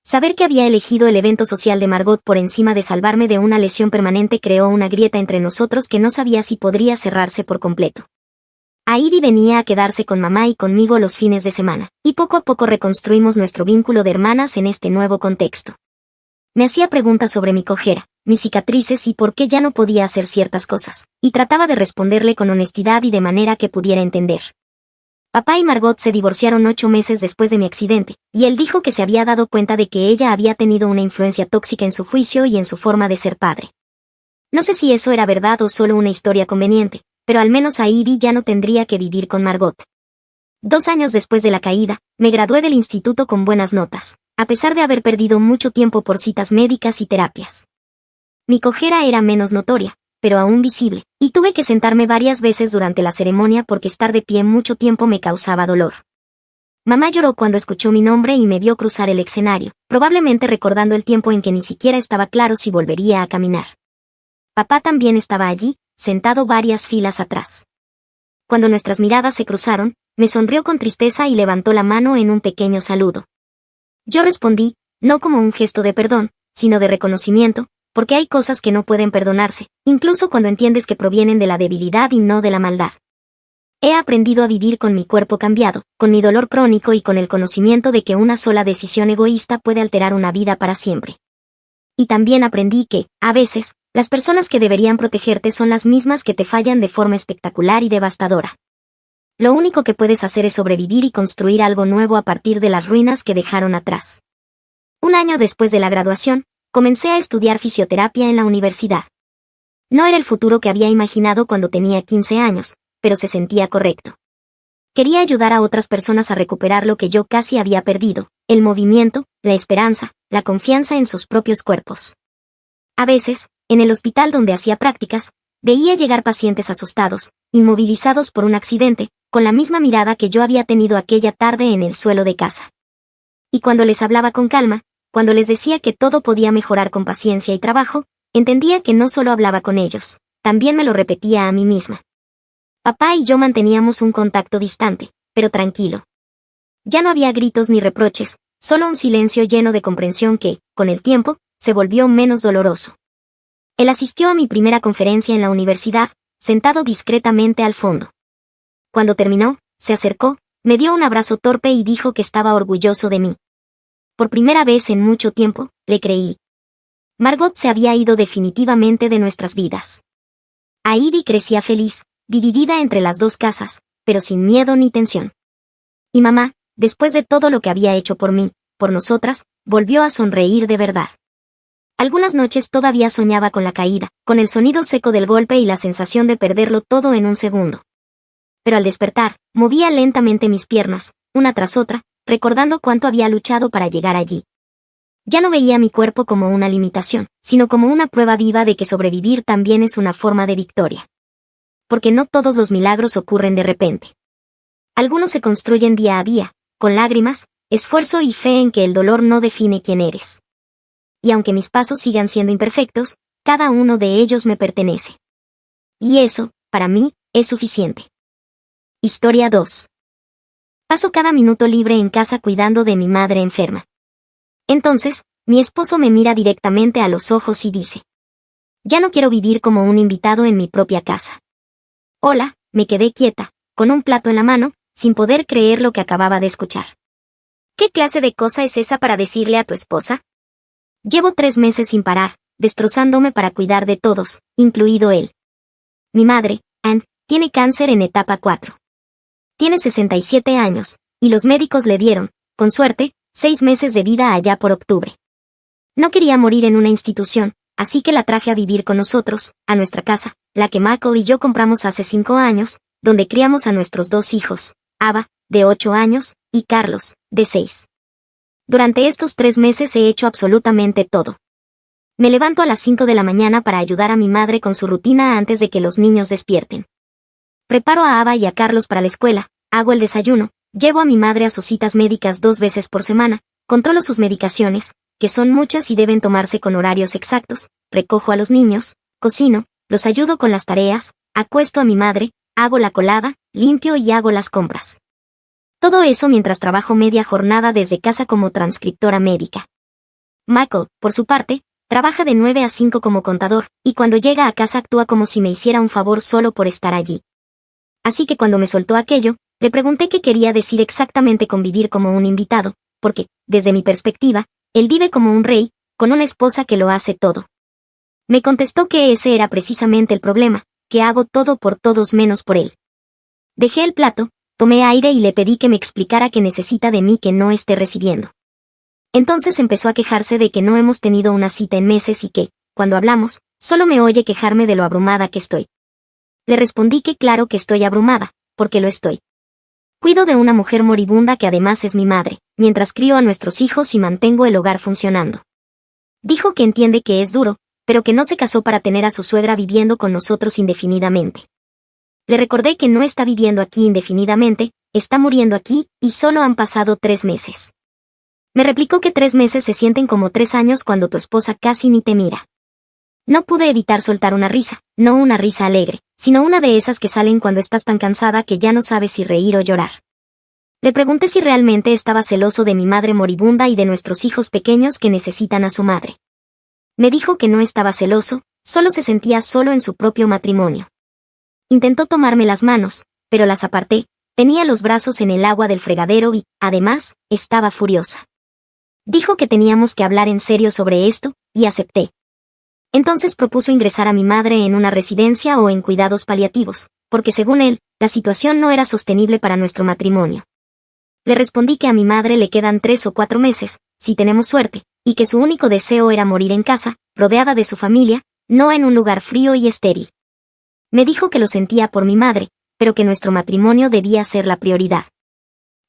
Saber que había elegido el evento social de Margot por encima de salvarme de una lesión permanente creó una grieta entre nosotros que no sabía si podría cerrarse por completo. Ivy venía a quedarse con mamá y conmigo los fines de semana, y poco a poco reconstruimos nuestro vínculo de hermanas en este nuevo contexto. Me hacía preguntas sobre mi cojera, mis cicatrices y por qué ya no podía hacer ciertas cosas, y trataba de responderle con honestidad y de manera que pudiera entender. Papá y Margot se divorciaron 8 meses después de mi accidente, y él dijo que se había dado cuenta de que ella había tenido una influencia tóxica en su juicio y en su forma de ser padre. No sé si eso era verdad o solo una historia conveniente, pero al menos Ivy ya no tendría que vivir con Margot. 2 años después de la caída, me gradué del instituto con buenas notas, a pesar de haber perdido mucho tiempo por citas médicas y terapias. Mi cojera era menos notoria, pero aún visible, y tuve que sentarme varias veces durante la ceremonia porque estar de pie mucho tiempo me causaba dolor. Mamá lloró cuando escuchó mi nombre y me vio cruzar el escenario, probablemente recordando el tiempo en que ni siquiera estaba claro si volvería a caminar. Papá también estaba allí, sentado varias filas atrás. Cuando nuestras miradas se cruzaron, me sonrió con tristeza y levantó la mano en un pequeño saludo. Yo respondí, no como un gesto de perdón, sino de reconocimiento, porque hay cosas que no pueden perdonarse, incluso cuando entiendes que provienen de la debilidad y no de la maldad. He aprendido a vivir con mi cuerpo cambiado, con mi dolor crónico y con el conocimiento de que una sola decisión egoísta puede alterar una vida para siempre. Y también aprendí que, a veces, las personas que deberían protegerte son las mismas que te fallan de forma espectacular y devastadora. Lo único que puedes hacer es sobrevivir y construir algo nuevo a partir de las ruinas que dejaron atrás. 1 año después de la graduación, comencé a estudiar fisioterapia en la universidad. No era el futuro que había imaginado cuando tenía 15 años, pero se sentía correcto. Quería ayudar a otras personas a recuperar lo que yo casi había perdido, el movimiento, la esperanza, la confianza en sus propios cuerpos. A veces, en el hospital donde hacía prácticas, veía llegar pacientes asustados, inmovilizados por un accidente, con la misma mirada que yo había tenido aquella tarde en el suelo de casa. Y cuando les hablaba con calma, cuando les decía que todo podía mejorar con paciencia y trabajo, entendía que no solo hablaba con ellos, también me lo repetía a mí misma. Papá y yo manteníamos un contacto distante, pero tranquilo. Ya no había gritos ni reproches, solo un silencio lleno de comprensión que, con el tiempo, se volvió menos doloroso. Él asistió a mi primera conferencia en la universidad, sentado discretamente al fondo. Cuando terminó, se acercó, me dio un abrazo torpe y dijo que estaba orgulloso de mí. Por primera vez en mucho tiempo, le creí. Margot se había ido definitivamente de nuestras vidas. Ivy crecía feliz, dividida entre las 2 casas, pero sin miedo ni tensión. Y mamá, después de todo lo que había hecho por mí, por nosotras, volvió a sonreír de verdad. Algunas noches todavía soñaba con la caída, con el sonido seco del golpe y la sensación de perderlo todo en un segundo. Pero al despertar, movía lentamente mis piernas, una tras otra, recordando cuánto había luchado para llegar allí. Ya no veía mi cuerpo como una limitación, sino como una prueba viva de que sobrevivir también es una forma de victoria. Porque no todos los milagros ocurren de repente. Algunos se construyen día a día, con lágrimas, esfuerzo y fe en que el dolor no define quién eres. Y aunque mis pasos sigan siendo imperfectos, cada uno de ellos me pertenece. Y eso, para mí, es suficiente. Historia 2. Paso cada minuto libre en casa cuidando de mi madre enferma. Entonces, mi esposo me mira directamente a los ojos y dice: ya no quiero vivir como un invitado en mi propia casa. Hola, me quedé quieta, con un plato en la mano, sin poder creer lo que acababa de escuchar. ¿Qué clase de cosa es esa para decirle a tu esposa? Llevo 3 meses sin parar, destrozándome para cuidar de todos, incluido él. Mi madre, Ann, tiene cáncer en etapa 4. Tiene 67 años, y los médicos le dieron, con suerte, 6 meses de vida allá por octubre. No quería morir en una institución, así que la traje a vivir con nosotros, a nuestra casa, la que Mako y yo compramos hace 5 años, donde criamos a nuestros 2 hijos, Ava, de 8 años, y Carlos, de 6. Durante estos 3 meses he hecho absolutamente todo. Me levanto a las 5 de la mañana para ayudar a mi madre con su rutina antes de que los niños despierten. Preparo a Ava y a Carlos para la escuela, hago el desayuno, llevo a mi madre a sus citas médicas 2 veces por semana, controlo sus medicaciones, que son muchas y deben tomarse con horarios exactos, recojo a los niños, cocino, los ayudo con las tareas, acuesto a mi madre, hago la colada, limpio y hago las compras. Todo eso mientras trabajo media jornada desde casa como transcriptora médica. Michael, por su parte, trabaja de 9 a 5 como contador, y cuando llega a casa actúa como si me hiciera un favor solo por estar allí. Así que cuando me soltó aquello, le pregunté qué quería decir exactamente con vivir como un invitado, porque, desde mi perspectiva, él vive como un rey, con una esposa que lo hace todo. Me contestó que ese era precisamente el problema, que hago todo por todos menos por él. Dejé el plato, tomé aire y le pedí que me explicara qué necesita de mí que no esté recibiendo. Entonces empezó a quejarse de que no hemos tenido una cita en meses y que, cuando hablamos, solo me oye quejarme de lo abrumada que estoy. Le respondí que claro que estoy abrumada, porque lo estoy. Cuido de una mujer moribunda que además es mi madre, mientras crío a nuestros hijos y mantengo el hogar funcionando. Dijo que entiende que es duro, pero que no se casó para tener a su suegra viviendo con nosotros indefinidamente. Le recordé que no está viviendo aquí indefinidamente, está muriendo aquí, y solo han pasado 3 meses. Me replicó que 3 meses se sienten como 3 años cuando tu esposa casi ni te mira. No pude evitar soltar una risa, no una risa alegre, sino una de esas que salen cuando estás tan cansada que ya no sabes si reír o llorar. Le pregunté si realmente estaba celoso de mi madre moribunda y de nuestros hijos pequeños que necesitan a su madre. Me dijo que no estaba celoso, solo se sentía solo en su propio matrimonio. Intentó tomarme las manos, pero las aparté, tenía los brazos en el agua del fregadero y, además, estaba furiosa. Dijo que teníamos que hablar en serio sobre esto, y acepté. Entonces propuso ingresar a mi madre en una residencia o en cuidados paliativos, porque según él, la situación no era sostenible para nuestro matrimonio. Le respondí que a mi madre le quedan 3 o 4 meses, si tenemos suerte, y que su único deseo era morir en casa, rodeada de su familia, no en un lugar frío y estéril. Me dijo que lo sentía por mi madre, pero que nuestro matrimonio debía ser la prioridad.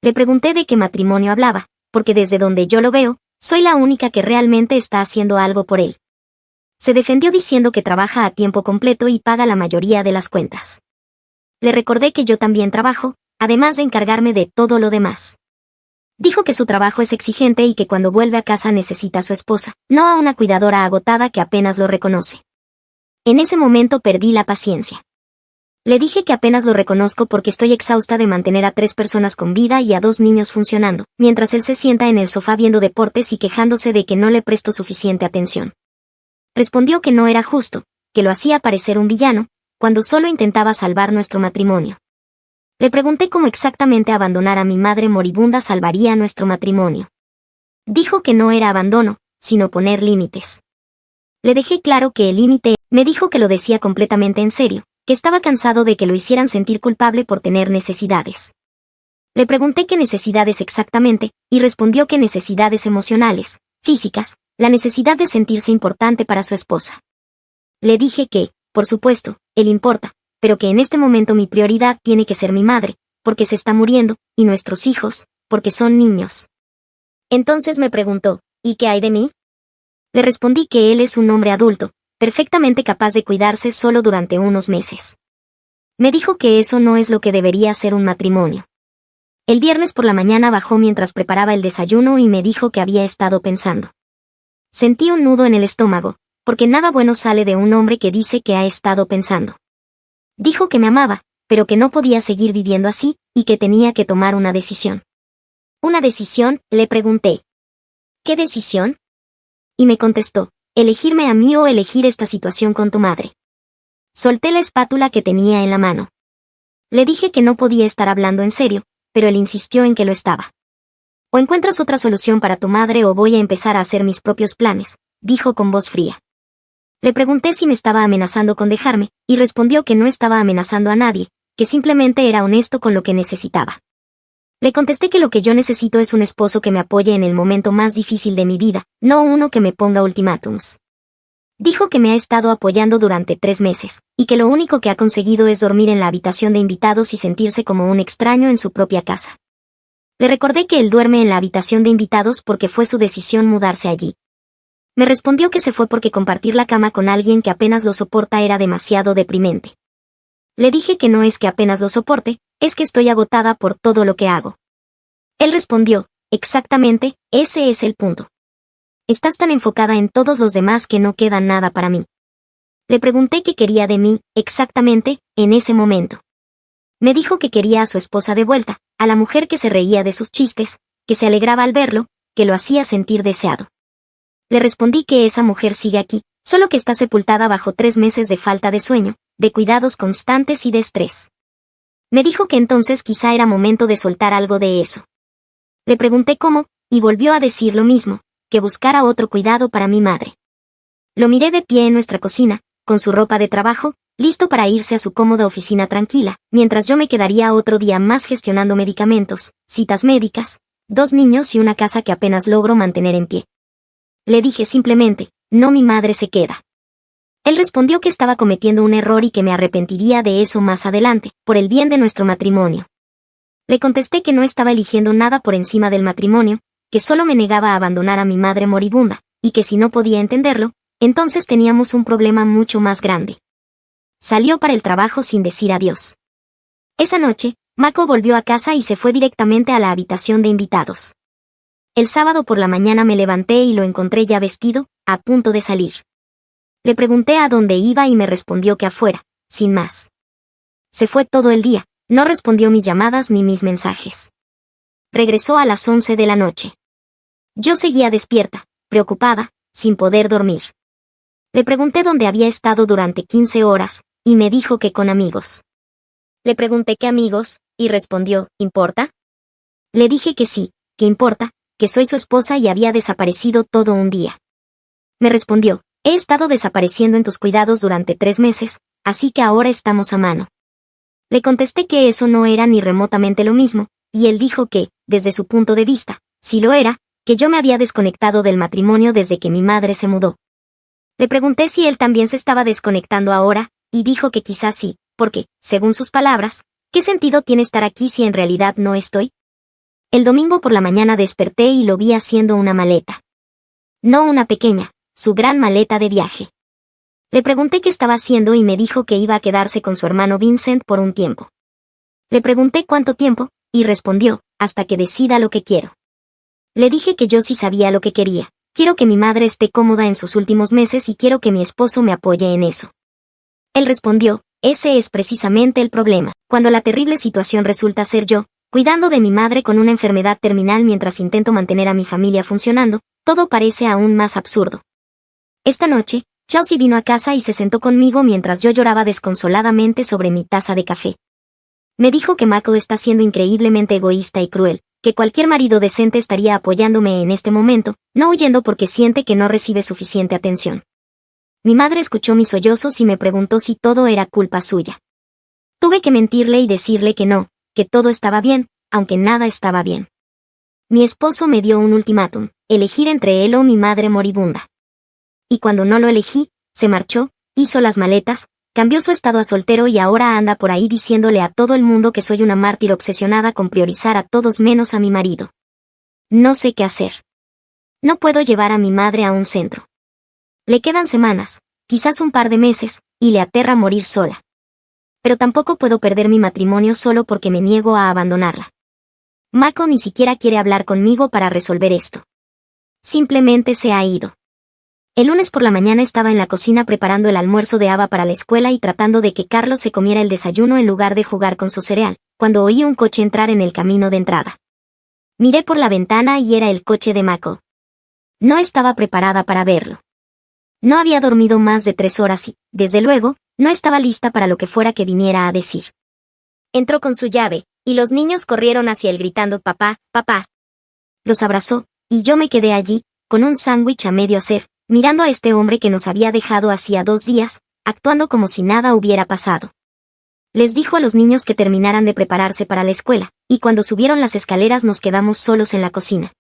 Le pregunté de qué matrimonio hablaba, porque desde donde yo lo veo, soy la única que realmente está haciendo algo por él. Se defendió diciendo que trabaja a tiempo completo y paga la mayoría de las cuentas. Le recordé que yo también trabajo, además de encargarme de todo lo demás. Dijo que su trabajo es exigente y que cuando vuelve a casa necesita a su esposa, no a una cuidadora agotada que apenas lo reconoce. En ese momento perdí la paciencia. Le dije que apenas lo reconozco porque estoy exhausta de mantener a 3 personas con vida y a 2 niños funcionando, mientras él se sienta en el sofá viendo deportes y quejándose de que no le presto suficiente atención. Respondió que no era justo, que lo hacía parecer un villano, cuando solo intentaba salvar nuestro matrimonio. Le pregunté cómo exactamente abandonar a mi madre moribunda salvaría nuestro matrimonio. Dijo que no era abandono, sino poner límites. Le dejé claro que el límite, me dijo que lo decía completamente en serio, que estaba cansado de que lo hicieran sentir culpable por tener necesidades. Le pregunté qué necesidades exactamente, y respondió que necesidades emocionales, físicas, la necesidad de sentirse importante para su esposa. Le dije que, por supuesto, él importa, pero que en este momento mi prioridad tiene que ser mi madre, porque se está muriendo, y nuestros hijos, porque son niños. Entonces me preguntó, ¿y qué hay de mí? Le respondí que él es un hombre adulto, perfectamente capaz de cuidarse solo durante unos meses. Me dijo que eso no es lo que debería ser un matrimonio. El viernes por la mañana bajó mientras preparaba el desayuno y me dijo que había estado pensando. Sentí un nudo en el estómago, porque nada bueno sale de un hombre que dice que ha estado pensando. Dijo que me amaba, pero que no podía seguir viviendo así, y que tenía que tomar una decisión. ¿Una decisión?, le pregunté. ¿Qué decisión? Y me contestó, elegirme a mí o elegir esta situación con tu madre. Solté la espátula que tenía en la mano. Le dije que no podía estar hablando en serio, pero él insistió en que lo estaba. O encuentras otra solución para tu madre o voy a empezar a hacer mis propios planes, dijo con voz fría. Le pregunté si me estaba amenazando con dejarme, y respondió que no estaba amenazando a nadie, que simplemente era honesto con lo que necesitaba. Le contesté que lo que yo necesito es un esposo que me apoye en el momento más difícil de mi vida, no uno que me ponga ultimátums. Dijo que me ha estado apoyando durante 3 meses, y que lo único que ha conseguido es dormir en la habitación de invitados y sentirse como un extraño en su propia casa. Le recordé que él duerme en la habitación de invitados porque fue su decisión mudarse allí. Me respondió que se fue porque compartir la cama con alguien que apenas lo soporta era demasiado deprimente. Le dije que no es que apenas lo soporte, es que estoy agotada por todo lo que hago. Él respondió, Exactamente, ese es el punto. Estás tan enfocada en todos los demás que no queda nada para mí. Le pregunté qué quería de mí, exactamente, en ese momento. Me dijo que quería a su esposa de vuelta, a la mujer que se reía de sus chistes, que se alegraba al verlo, que lo hacía sentir deseado. Le respondí que esa mujer sigue aquí, solo que está sepultada bajo 3 meses de falta de sueño, de cuidados constantes y de estrés. Me dijo que entonces quizá era momento de soltar algo de eso. Le pregunté cómo, y volvió a decir lo mismo, que buscara otro cuidado para mi madre. Lo miré de pie en nuestra cocina, con su ropa de trabajo, listo para irse a su cómoda oficina tranquila, mientras yo me quedaría otro día más gestionando medicamentos, citas médicas, 2 niños y una casa que apenas logro mantener en pie. Le dije simplemente, no, mi madre se queda. Él respondió que estaba cometiendo un error y que me arrepentiría de eso más adelante, por el bien de nuestro matrimonio. Le contesté que no estaba eligiendo nada por encima del matrimonio, que solo me negaba a abandonar a mi madre moribunda, y que si no podía entenderlo, entonces teníamos un problema mucho más grande. Salió para el trabajo sin decir adiós. Esa noche, Mako volvió a casa y se fue directamente a la habitación de invitados. El sábado por la mañana me levanté y lo encontré ya vestido, a punto de salir. Le pregunté a dónde iba y me respondió que afuera, sin más. Se fue todo el día, no respondió mis llamadas ni mis mensajes. Regresó a las 11 de la noche. Yo seguía despierta, preocupada, sin poder dormir. Le pregunté dónde había estado durante 15 horas, y me dijo que con amigos. Le pregunté qué amigos, y respondió, ¿importa? Le dije que sí, que importa, que soy su esposa y había desaparecido todo un día. Me respondió, he estado desapareciendo en tus cuidados durante 3 meses, así que ahora estamos a mano. Le contesté que eso no era ni remotamente lo mismo, y él dijo que, desde su punto de vista, sí lo era, que yo me había desconectado del matrimonio desde que mi madre se mudó. Le pregunté si él también se estaba desconectando ahora, y dijo que quizás sí, porque, según sus palabras, ¿qué sentido tiene estar aquí si en realidad no estoy? El domingo por la mañana desperté y lo vi haciendo una maleta. No una pequeña, su gran maleta de viaje. Le pregunté qué estaba haciendo y me dijo que iba a quedarse con su hermano Vincent por un tiempo. Le pregunté cuánto tiempo, y respondió, hasta que decida lo que quiero. Le dije que yo sí sabía lo que quería. Quiero que mi madre esté cómoda en sus últimos meses y quiero que mi esposo me apoye en eso. Él respondió, ese es precisamente el problema. Cuando la terrible situación resulta ser yo, cuidando de mi madre con una enfermedad terminal mientras intento mantener a mi familia funcionando, todo parece aún más absurdo. Esta noche, Chelsea vino a casa y se sentó conmigo mientras yo lloraba desconsoladamente sobre mi taza de café. Me dijo que Mako está siendo increíblemente egoísta y cruel, que cualquier marido decente estaría apoyándome en este momento, no huyendo porque siente que no recibe suficiente atención. Mi madre escuchó mis sollozos y me preguntó si todo era culpa suya. Tuve que mentirle y decirle que no, que todo estaba bien, aunque nada estaba bien. Mi esposo me dio un ultimátum, elegir entre él o mi madre moribunda. Y cuando no lo elegí, se marchó, hizo las maletas, cambió su estado a soltero y ahora anda por ahí diciéndole a todo el mundo que soy una mártir obsesionada con priorizar a todos menos a mi marido. No sé qué hacer. No puedo llevar a mi madre a un centro. Le quedan semanas, quizás un par de meses, y le aterra morir sola. Pero tampoco puedo perder mi matrimonio solo porque me niego a abandonarla. Mako ni siquiera quiere hablar conmigo para resolver esto. Simplemente se ha ido. El lunes por la mañana estaba en la cocina preparando el almuerzo de Ava para la escuela y tratando de que Carlos se comiera el desayuno en lugar de jugar con su cereal, cuando oí un coche entrar en el camino de entrada. Miré por la ventana y era el coche de Mako. No estaba preparada para verlo. No había dormido más de 3 horas y, desde luego, no estaba lista para lo que fuera que viniera a decir. Entró con su llave, y los niños corrieron hacia él gritando «papá, papá». Los abrazó, y yo me quedé allí, con un sándwich a medio hacer, mirando a este hombre que nos había dejado hacía 2 días, actuando como si nada hubiera pasado. Les dijo a los niños que terminaran de prepararse para la escuela, y cuando subieron las escaleras nos quedamos solos en la cocina.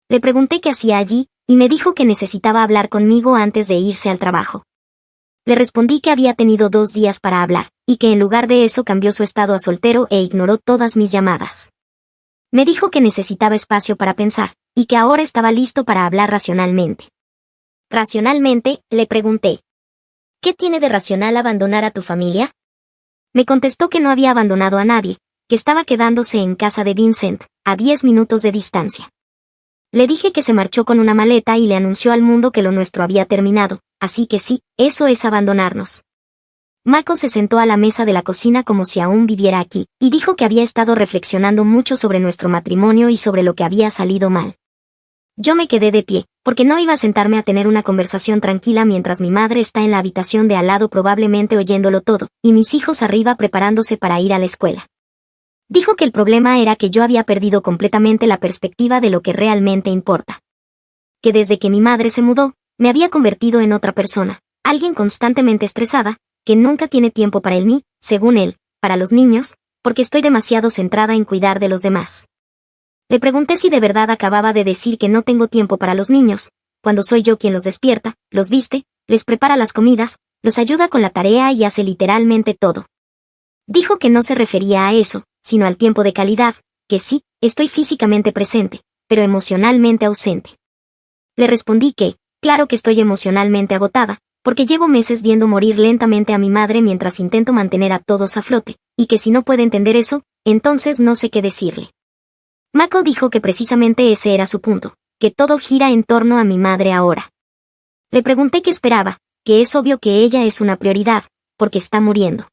Le pregunté qué hacía allí, y me dijo que necesitaba hablar conmigo antes de irse al trabajo. Le respondí que había tenido 2 días para hablar, y que en lugar de eso cambió su estado a soltero e ignoró todas mis llamadas. Me dijo que necesitaba espacio para pensar, y que ahora estaba listo para hablar racionalmente. Racionalmente, le pregunté. ¿Qué tiene de racional abandonar a tu familia? Me contestó que no había abandonado a nadie, que estaba quedándose en casa de Vincent, a 10 minutos de distancia. Le dije que se marchó con una maleta y le anunció al mundo que lo nuestro había terminado, así que sí, eso es abandonarnos. Mako se sentó a la mesa de la cocina como si aún viviera aquí, y dijo que había estado reflexionando mucho sobre nuestro matrimonio y sobre lo que había salido mal. Yo me quedé de pie, porque no iba a sentarme a tener una conversación tranquila mientras mi madre está en la habitación de al lado probablemente oyéndolo todo, y mis hijos arriba preparándose para ir a la escuela. Dijo que el problema era que yo había perdido completamente la perspectiva de lo que realmente importa. Que desde que mi madre se mudó, me había convertido en otra persona, alguien constantemente estresada, que nunca tiene tiempo para mí, según él, para los niños, porque estoy demasiado centrada en cuidar de los demás. Le pregunté si de verdad acababa de decir que no tengo tiempo para los niños, cuando soy yo quien los despierta, los viste, les prepara las comidas, los ayuda con la tarea y hace literalmente todo. Dijo que no se refería a eso, sino al tiempo de calidad, que sí, estoy físicamente presente, pero emocionalmente ausente. Le respondí que, claro que estoy emocionalmente agotada, porque llevo meses viendo morir lentamente a mi madre mientras intento mantener a todos a flote, y que si no puede entender eso, entonces no sé qué decirle. Mako dijo que precisamente ese era su punto, que todo gira en torno a mi madre ahora. Le pregunté qué esperaba, que es obvio que ella es una prioridad, porque está muriendo.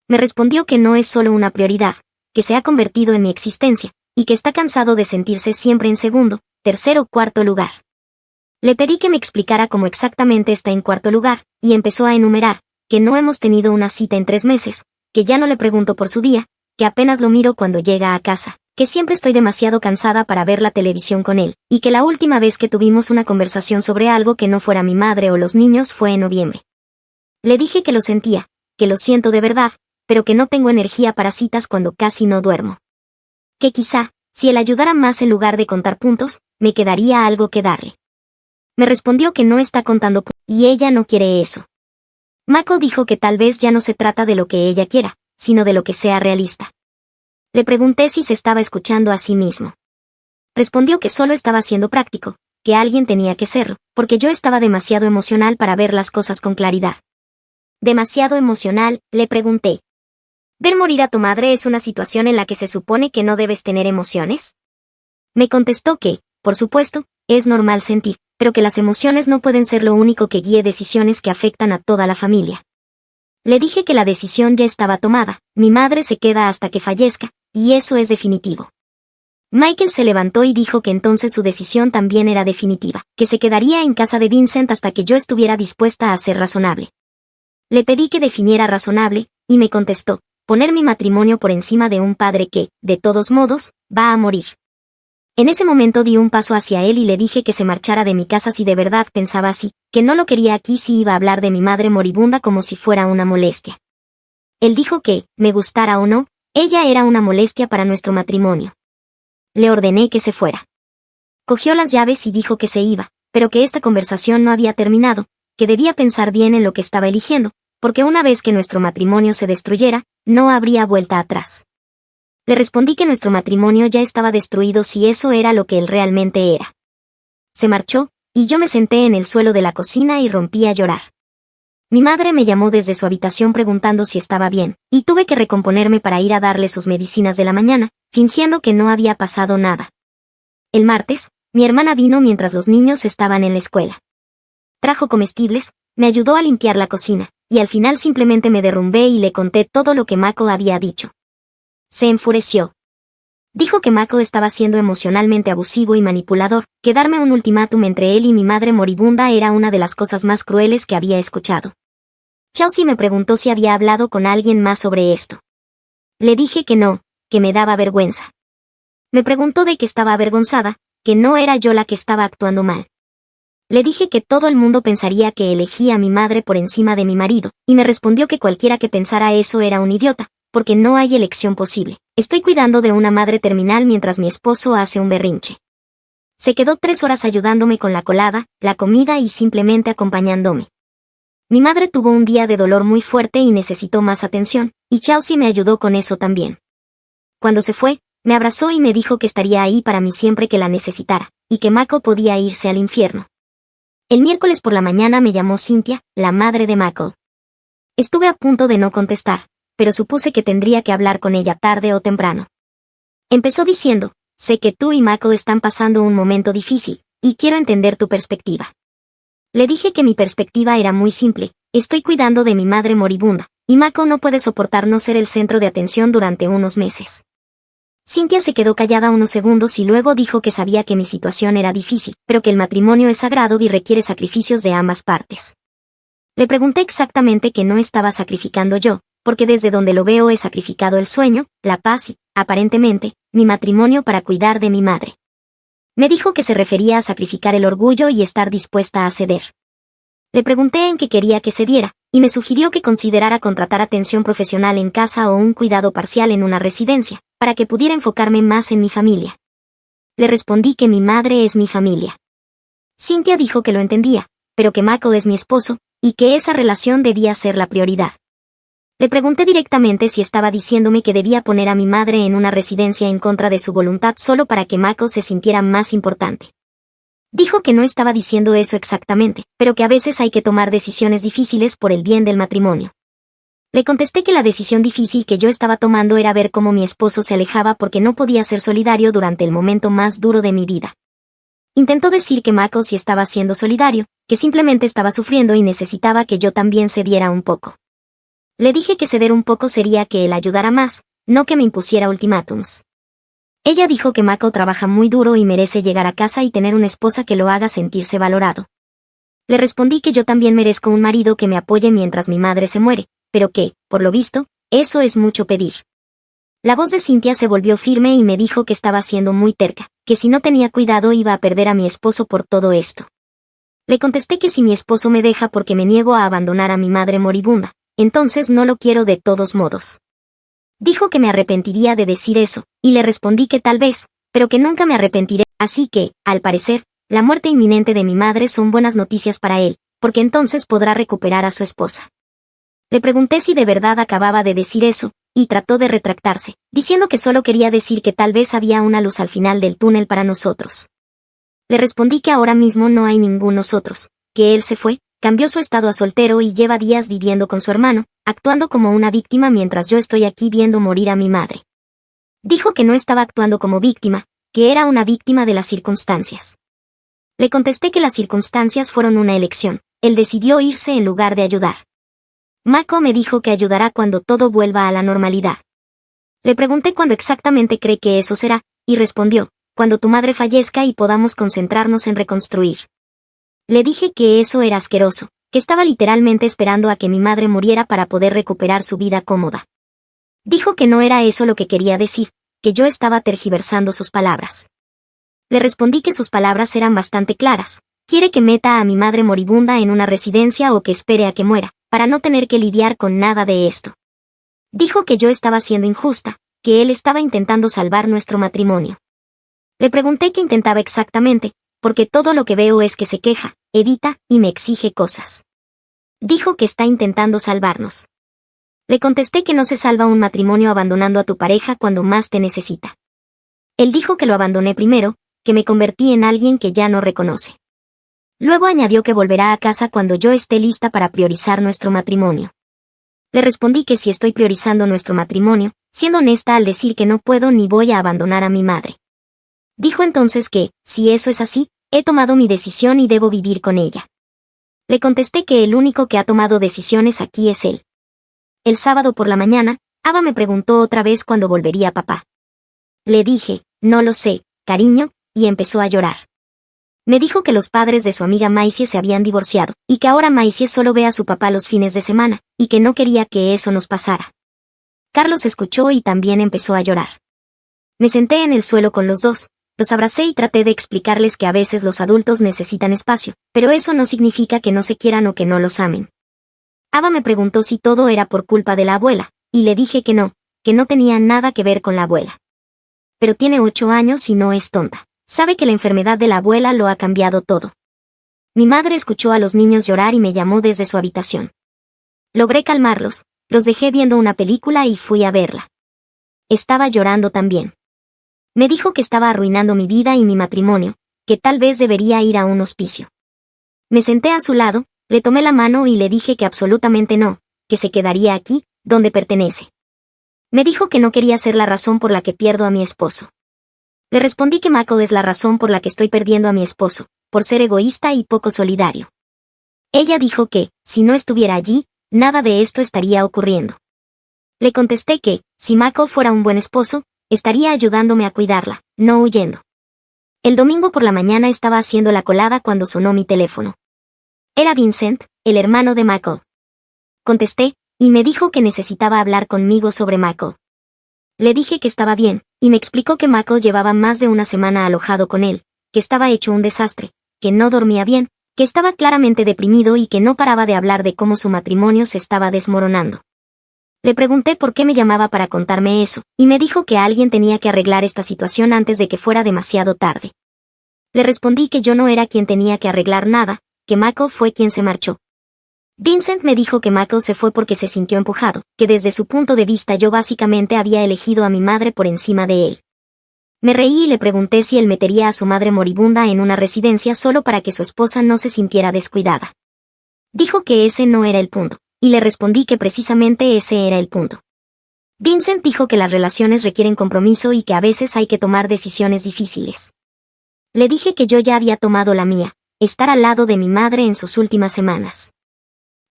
Me respondió que no es solo una prioridad, que se ha convertido en mi existencia, y que está cansado de sentirse siempre en segundo, tercer o cuarto lugar. Le pedí que me explicara cómo exactamente está en cuarto lugar, y empezó a enumerar, que no hemos tenido una cita en 3 meses, que ya no le pregunto por su día, que apenas lo miro cuando llega a casa, que siempre estoy demasiado cansada para ver la televisión con él, y que la última vez que tuvimos una conversación sobre algo que no fuera mi madre o los niños fue en noviembre. Le dije que lo sentía, que lo siento de verdad, pero que no tengo energía para citas cuando casi no duermo. Que quizá, si él ayudara más en lugar de contar puntos, me quedaría algo que darle. Me respondió que no está contando puntos, y ella no quiere eso. Mako dijo que tal vez ya no se trata de lo que ella quiera, sino de lo que sea realista. Le pregunté si se estaba escuchando a sí mismo. Respondió que solo estaba siendo práctico, que alguien tenía que serlo, porque yo estaba demasiado emocional para ver las cosas con claridad. ¿Demasiado emocional?, le pregunté. ¿Ver morir a tu madre es una situación en la que se supone que no debes tener emociones? Me contestó que, por supuesto, es normal sentir, pero que las emociones no pueden ser lo único que guíe decisiones que afectan a toda la familia. Le dije que la decisión ya estaba tomada, mi madre se queda hasta que fallezca, y eso es definitivo. Michael se levantó y dijo que entonces su decisión también era definitiva, que se quedaría en casa de Vincent hasta que yo estuviera dispuesta a ser razonable. Le pedí que definiera razonable, y me contestó, poner mi matrimonio por encima de un padre que, de todos modos, va a morir. En ese momento di un paso hacia él y le dije que se marchara de mi casa si de verdad pensaba así, que no lo quería aquí si iba a hablar de mi madre moribunda como si fuera una molestia. Él dijo que, me gustara o no, ella era una molestia para nuestro matrimonio. Le ordené que se fuera. Cogió las llaves y dijo que se iba, pero que esta conversación no había terminado, que debía pensar bien en lo que estaba eligiendo, porque una vez que nuestro matrimonio se destruyera, no habría vuelta atrás. Le respondí que nuestro matrimonio ya estaba destruido si eso era lo que él realmente era. Se marchó, y yo me senté en el suelo de la cocina y rompí a llorar. Mi madre me llamó desde su habitación preguntando si estaba bien, y tuve que recomponerme para ir a darle sus medicinas de la mañana, fingiendo que no había pasado nada. El martes, mi hermana vino mientras los niños estaban en la escuela. Trajo comestibles, me ayudó a limpiar la cocina, y al final simplemente me derrumbé y le conté todo lo que Mako había dicho. Se enfureció. Dijo que Mako estaba siendo emocionalmente abusivo y manipulador, que darme un ultimátum entre él y mi madre moribunda era una de las cosas más crueles que había escuchado. Chelsea me preguntó si había hablado con alguien más sobre esto. Le dije que no, que me daba vergüenza. Me preguntó de qué estaba avergonzada, que no era yo la que estaba actuando mal. Le dije que todo el mundo pensaría que elegí a mi madre por encima de mi marido, y me respondió que cualquiera que pensara eso era un idiota, porque no hay elección posible. Estoy cuidando de una madre terminal mientras mi esposo hace un berrinche. Se quedó 3 horas ayudándome con la colada, la comida y simplemente acompañándome. Mi madre tuvo un día de dolor muy fuerte y necesitó más atención, y Chelsea me ayudó con eso también. Cuando se fue, me abrazó y me dijo que estaría ahí para mí siempre que la necesitara, y que Mako podía irse al infierno. El miércoles por la mañana me llamó Cynthia, la madre de Mako. Estuve a punto de no contestar, pero supuse que tendría que hablar con ella tarde o temprano. Empezó diciendo, sé que tú y Mako están pasando un momento difícil, y quiero entender tu perspectiva. Le dije que mi perspectiva era muy simple, estoy cuidando de mi madre moribunda, y Mako no puede soportar no ser el centro de atención durante unos meses. Cynthia se quedó callada unos segundos y luego dijo que sabía que mi situación era difícil, pero que el matrimonio es sagrado y requiere sacrificios de ambas partes. Le pregunté exactamente que no estaba sacrificando yo, porque desde donde lo veo he sacrificado el sueño, la paz y, aparentemente, mi matrimonio para cuidar de mi madre. Me dijo que se refería a sacrificar el orgullo y estar dispuesta a ceder. Le pregunté en qué quería que cediera, y me sugirió que considerara contratar atención profesional en casa o un cuidado parcial en una residencia, para que pudiera enfocarme más en mi familia. Le respondí que mi madre es mi familia. Cynthia dijo que lo entendía, pero que Mako es mi esposo, y que esa relación debía ser la prioridad. Le pregunté directamente si estaba diciéndome que debía poner a mi madre en una residencia en contra de su voluntad solo para que Mako se sintiera más importante. Dijo que no estaba diciendo eso exactamente, pero que a veces hay que tomar decisiones difíciles por el bien del matrimonio. Le contesté que la decisión difícil que yo estaba tomando era ver cómo mi esposo se alejaba porque no podía ser solidario durante el momento más duro de mi vida. Intentó decir que Mako sí estaba siendo solidario, que simplemente estaba sufriendo y necesitaba que yo también cediera un poco. Le dije que ceder un poco sería que él ayudara más, no que me impusiera ultimátums. Ella dijo que Mako trabaja muy duro y merece llegar a casa y tener una esposa que lo haga sentirse valorado. Le respondí que yo también merezco un marido que me apoye mientras mi madre se muere, pero que, por lo visto, eso es mucho pedir. La voz de Cynthia se volvió firme y me dijo que estaba siendo muy terca, que si no tenía cuidado iba a perder a mi esposo por todo esto. Le contesté que si mi esposo me deja porque me niego a abandonar a mi madre moribunda, entonces no lo quiero de todos modos. Dijo que me arrepentiría de decir eso, y le respondí que tal vez, pero que nunca me arrepentiré, así que, al parecer, la muerte inminente de mi madre son buenas noticias para él, porque entonces podrá recuperar a su esposa. Le pregunté si de verdad acababa de decir eso, y trató de retractarse, diciendo que solo quería decir que tal vez había una luz al final del túnel para nosotros. Le respondí que ahora mismo no hay ningún nosotros, que él se fue, cambió su estado a soltero y lleva días viviendo con su hermano, actuando como una víctima mientras yo estoy aquí viendo morir a mi madre. Dijo que no estaba actuando como víctima, que era una víctima de las circunstancias. Le contesté que las circunstancias fueron una elección, él decidió irse en lugar de ayudar. Mako me dijo que ayudará cuando todo vuelva a la normalidad. Le pregunté cuándo exactamente cree que eso será, y respondió, cuando tu madre fallezca y podamos concentrarnos en reconstruir. Le dije que eso era asqueroso, que estaba literalmente esperando a que mi madre muriera para poder recuperar su vida cómoda. Dijo que no era eso lo que quería decir, que yo estaba tergiversando sus palabras. Le respondí que sus palabras eran bastante claras. Quiere que meta a mi madre moribunda en una residencia o que espere a que muera, para no tener que lidiar con nada de esto. Dijo que yo estaba siendo injusta, que él estaba intentando salvar nuestro matrimonio. Le pregunté qué intentaba exactamente, porque todo lo que veo es que se queja, evita y me exige cosas. Dijo que está intentando salvarnos. Le contesté que no se salva un matrimonio abandonando a tu pareja cuando más te necesita. Él dijo que lo abandoné primero, que me convertí en alguien que ya no reconoce. Luego añadió que volverá a casa cuando yo esté lista para priorizar nuestro matrimonio. Le respondí que si estoy priorizando nuestro matrimonio, siendo honesta al decir que no puedo ni voy a abandonar a mi madre. Dijo entonces que, si eso es así, he tomado mi decisión y debo vivir con ella. Le contesté que el único que ha tomado decisiones aquí es él. El sábado por la mañana, Ava me preguntó otra vez cuándo volvería papá. Le dije, no lo sé, cariño, y empezó a llorar. Me dijo que los padres de su amiga Maisie se habían divorciado, y que ahora Maisie solo ve a su papá los fines de semana, y que no quería que eso nos pasara. Carlos escuchó y también empezó a llorar. Me senté en el suelo con los dos, los abracé y traté de explicarles que a veces los adultos necesitan espacio, pero eso no significa que no se quieran o que no los amen. Ava me preguntó si todo era por culpa de la abuela, y le dije que no tenía nada que ver con la abuela. Pero tiene 8 años y no es tonta. Sabe que la enfermedad de la abuela lo ha cambiado todo. Mi madre escuchó a los niños llorar y me llamó desde su habitación. Logré calmarlos, los dejé viendo una película y fui a verla. Estaba llorando también. Me dijo que estaba arruinando mi vida y mi matrimonio, que tal vez debería ir a un hospicio. Me senté a su lado, le tomé la mano y le dije que absolutamente no, que se quedaría aquí, donde pertenece. Me dijo que no quería ser la razón por la que pierdo a mi esposo. Le respondí que Mako es la razón por la que estoy perdiendo a mi esposo, por ser egoísta y poco solidario. Ella dijo que, si no estuviera allí, nada de esto estaría ocurriendo. Le contesté que, si Mako fuera un buen esposo, estaría ayudándome a cuidarla, no huyendo. El domingo por la mañana estaba haciendo la colada cuando sonó mi teléfono. Era Vincent, el hermano de Mako. Contesté, y me dijo que necesitaba hablar conmigo sobre Mako. Le dije que estaba bien, y me explicó que Mako llevaba más de una semana alojado con él, que estaba hecho un desastre, que no dormía bien, que estaba claramente deprimido y que no paraba de hablar de cómo su matrimonio se estaba desmoronando. Le pregunté por qué me llamaba para contarme eso, y me dijo que alguien tenía que arreglar esta situación antes de que fuera demasiado tarde. Le respondí que yo no era quien tenía que arreglar nada, que Mako fue quien se marchó. Vincent me dijo que Mako se fue porque se sintió empujado, que desde su punto de vista yo básicamente había elegido a mi madre por encima de él. Me reí y le pregunté si él metería a su madre moribunda en una residencia solo para que su esposa no se sintiera descuidada. Dijo que ese no era el punto, y le respondí que precisamente ese era el punto. Vincent dijo que las relaciones requieren compromiso y que a veces hay que tomar decisiones difíciles. Le dije que yo ya había tomado la mía, estar al lado de mi madre en sus últimas semanas.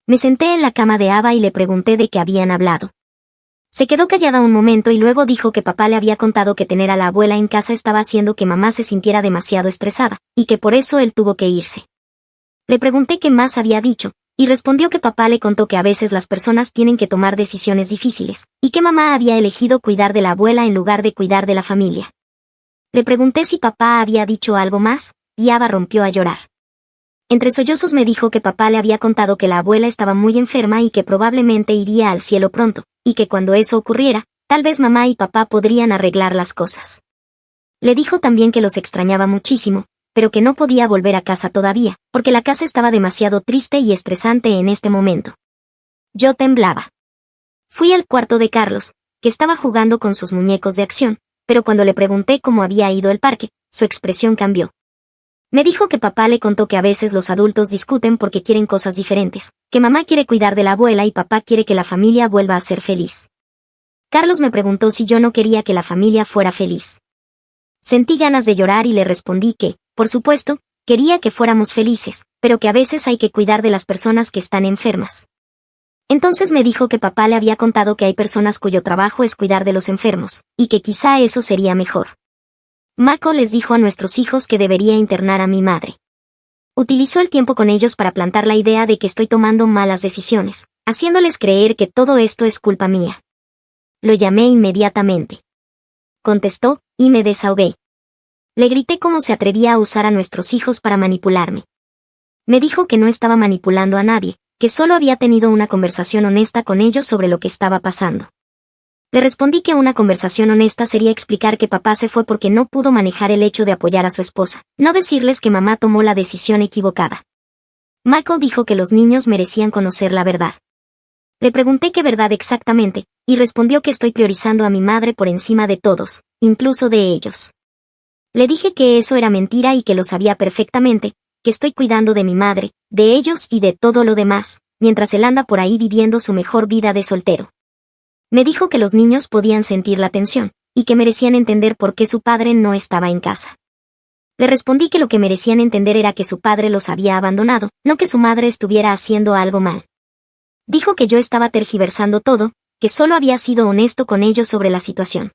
Me senté en la cama de Ava y le pregunté de qué habían hablado. Se quedó callada un momento y luego dijo que papá le había contado que tener a la abuela en casa estaba haciendo que mamá se sintiera demasiado estresada, y que por eso él tuvo que irse. Le pregunté qué más había dicho, y respondió que papá le contó que a veces las personas tienen que tomar decisiones difíciles, y que mamá había elegido cuidar de la abuela en lugar de cuidar de la familia. Le pregunté si papá había dicho algo más, y Ava rompió a llorar. Entre sollozos me dijo que papá le había contado que la abuela estaba muy enferma y que probablemente iría al cielo pronto, y que cuando eso ocurriera, tal vez mamá y papá podrían arreglar las cosas. Le dijo también que los extrañaba muchísimo, pero que no podía volver a casa todavía, porque la casa estaba demasiado triste y estresante en este momento. Yo temblaba. Fui al cuarto de Carlos, que estaba jugando con sus muñecos de acción, pero cuando le pregunté cómo había ido el parque, su expresión cambió. Me dijo que papá le contó que a veces los adultos discuten porque quieren cosas diferentes, que mamá quiere cuidar de la abuela y papá quiere que la familia vuelva a ser feliz. Carlos me preguntó si yo no quería que la familia fuera feliz. Sentí ganas de llorar y le respondí que, por supuesto, quería que fuéramos felices, pero que a veces hay que cuidar de las personas que están enfermas. Entonces me dijo que papá le había contado que hay personas cuyo trabajo es cuidar de los enfermos, y que quizá eso sería mejor. Mako les dijo a nuestros hijos que debería internar a mi madre. Utilizó el tiempo con ellos para plantar la idea de que estoy tomando malas decisiones, haciéndoles creer que todo esto es culpa mía. Lo llamé inmediatamente. Contestó, y me desahogué. Le grité cómo se atrevía a usar a nuestros hijos para manipularme. Me dijo que no estaba manipulando a nadie, que solo había tenido una conversación honesta con ellos sobre lo que estaba pasando. Le respondí que una conversación honesta sería explicar que papá se fue porque no pudo manejar el hecho de apoyar a su esposa, no decirles que mamá tomó la decisión equivocada. Mako dijo que los niños merecían conocer la verdad. Le pregunté qué verdad exactamente, y respondió que estoy priorizando a mi madre por encima de todos, incluso de ellos. Le dije que eso era mentira y que lo sabía perfectamente, que estoy cuidando de mi madre, de ellos y de todo lo demás, mientras él anda por ahí viviendo su mejor vida de soltero. Me dijo que los niños podían sentir la tensión, y que merecían entender por qué su padre no estaba en casa. Le respondí que lo que merecían entender era que su padre los había abandonado, no que su madre estuviera haciendo algo mal. Dijo que yo estaba tergiversando todo, que solo había sido honesto con ellos sobre la situación.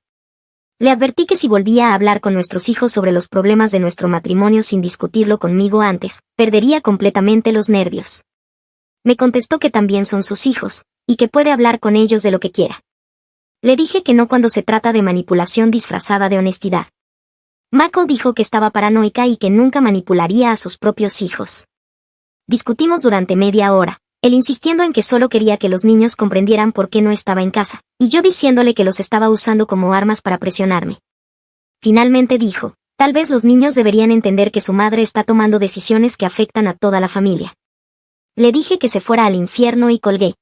Le advertí que si volvía a hablar con nuestros hijos sobre los problemas de nuestro matrimonio sin discutirlo conmigo antes, perdería completamente los nervios. Me contestó que también son sus hijos, y que puede hablar con ellos de lo que quiera. Le dije que no cuando se trata de manipulación disfrazada de honestidad. Mako dijo que estaba paranoica y que nunca manipularía a sus propios hijos. Discutimos durante media hora, él insistiendo en que solo quería que los niños comprendieran por qué no estaba en casa, y yo diciéndole que los estaba usando como armas para presionarme. Finalmente dijo, tal vez los niños deberían entender que su madre está tomando decisiones que afectan a toda la familia. Le dije que se fuera al infierno y colgué.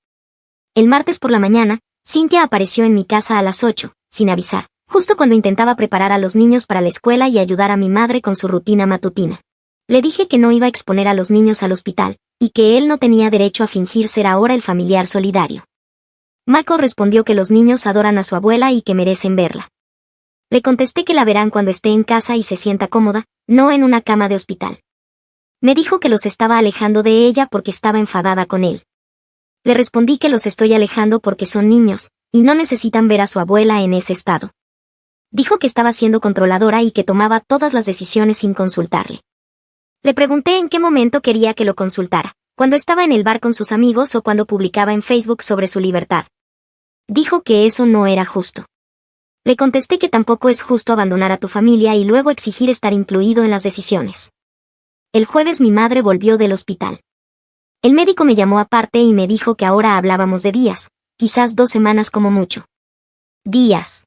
El martes por la mañana, Cynthia apareció en mi casa a las 8, sin avisar, justo cuando intentaba preparar a los niños para la escuela y ayudar a mi madre con su rutina matutina. Le dije que no iba a exponer a los niños al hospital, y que él no tenía derecho a fingir ser ahora el familiar solidario. Mako respondió que los niños adoran a su abuela y que merecen verla. Le contesté que la verán cuando esté en casa y se sienta cómoda, no en una cama de hospital. Me dijo que los estaba alejando de ella porque estaba enfadada con él. Le respondí que los estoy alejando porque son niños, y no necesitan ver a su abuela en ese estado. Dijo que estaba siendo controladora y que tomaba todas las decisiones sin consultarle. Le pregunté en qué momento quería que lo consultara, cuando estaba en el bar con sus amigos o cuando publicaba en Facebook sobre su libertad. Dijo que eso no era justo. Le contesté que tampoco es justo abandonar a tu familia y luego exigir estar incluido en las decisiones. El jueves mi madre volvió del hospital. El médico me llamó aparte y me dijo que ahora hablábamos de días, quizás 2 semanas como mucho. Días.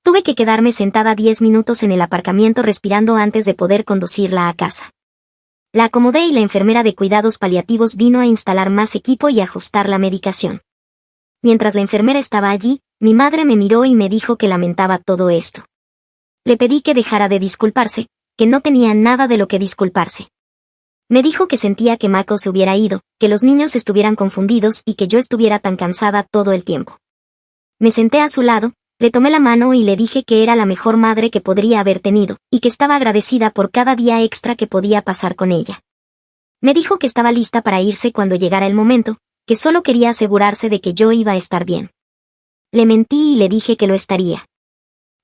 Tuve que quedarme sentada 10 minutos en el aparcamiento respirando antes de poder conducirla a casa. La acomodé y la enfermera de cuidados paliativos vino a instalar más equipo y ajustar la medicación. Mientras la enfermera estaba allí, mi madre me miró y me dijo que lamentaba todo esto. Le pedí que dejara de disculparse, que no tenía nada de lo que disculparse. Me dijo que sentía que Mako se hubiera ido, que los niños estuvieran confundidos y que yo estuviera tan cansada todo el tiempo. Me senté a su lado, le tomé la mano y le dije que era la mejor madre que podría haber tenido, y que estaba agradecida por cada día extra que podía pasar con ella. Me dijo que estaba lista para irse cuando llegara el momento, que solo quería asegurarse de que yo iba a estar bien. Le mentí y le dije que lo estaría.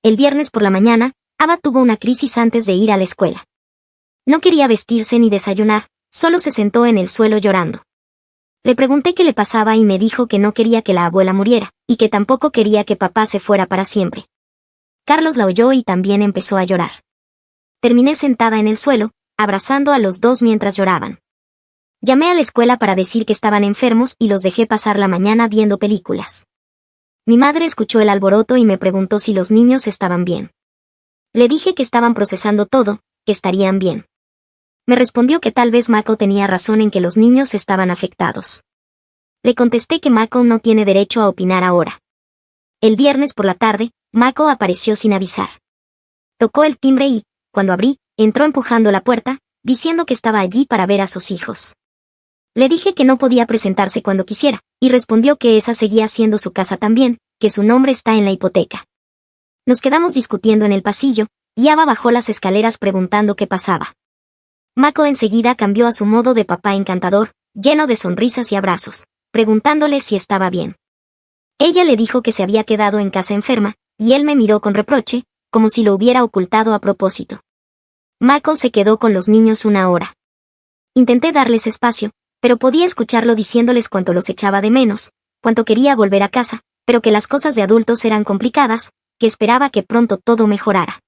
El viernes por la mañana, Ava tuvo una crisis antes de ir a la escuela. No quería vestirse ni desayunar, solo se sentó en el suelo llorando. Le pregunté qué le pasaba y me dijo que no quería que la abuela muriera, y que tampoco quería que papá se fuera para siempre. Carlos la oyó y también empezó a llorar. Terminé sentada en el suelo, abrazando a los dos mientras lloraban. Llamé a la escuela para decir que estaban enfermos y los dejé pasar la mañana viendo películas. Mi madre escuchó el alboroto y me preguntó si los niños estaban bien. Le dije que estaban procesando todo, que estarían bien. Me respondió que tal vez Mako tenía razón en que los niños estaban afectados. Le contesté que Mako no tiene derecho a opinar ahora. El viernes por la tarde, Mako apareció sin avisar. Tocó el timbre y, cuando abrí, entró empujando la puerta, diciendo que estaba allí para ver a sus hijos. Le dije que no podía presentarse cuando quisiera, y respondió que esa seguía siendo su casa también, que su nombre está en la hipoteca. Nos quedamos discutiendo en el pasillo, y Ava bajó las escaleras preguntando qué pasaba. Mako enseguida cambió a su modo de papá encantador, lleno de sonrisas y abrazos, preguntándole si estaba bien. Ella le dijo que se había quedado en casa enferma, y él me miró con reproche, como si lo hubiera ocultado a propósito. Mako se quedó con los niños 1 hora. Intenté darles espacio, pero podía escucharlo diciéndoles cuánto los echaba de menos, cuánto quería volver a casa, pero que las cosas de adultos eran complicadas, que esperaba que pronto todo mejorara.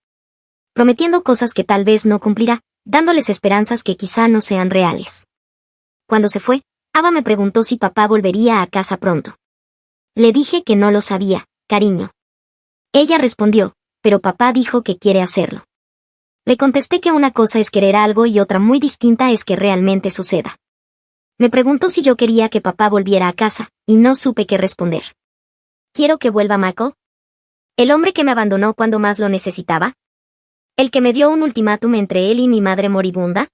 Prometiendo cosas que tal vez no cumplirá, dándoles esperanzas que quizá no sean reales. Cuando se fue, Ava me preguntó si papá volvería a casa pronto. Le dije que no lo sabía, cariño. Ella respondió, pero papá dijo que quiere hacerlo. Le contesté que una cosa es querer algo y otra muy distinta es que realmente suceda. Me preguntó si yo quería que papá volviera a casa, y no supe qué responder. ¿Quiero que vuelva Mako? ¿El hombre que me abandonó cuando más lo necesitaba? ¿El que me dio un ultimátum entre él y mi madre moribunda?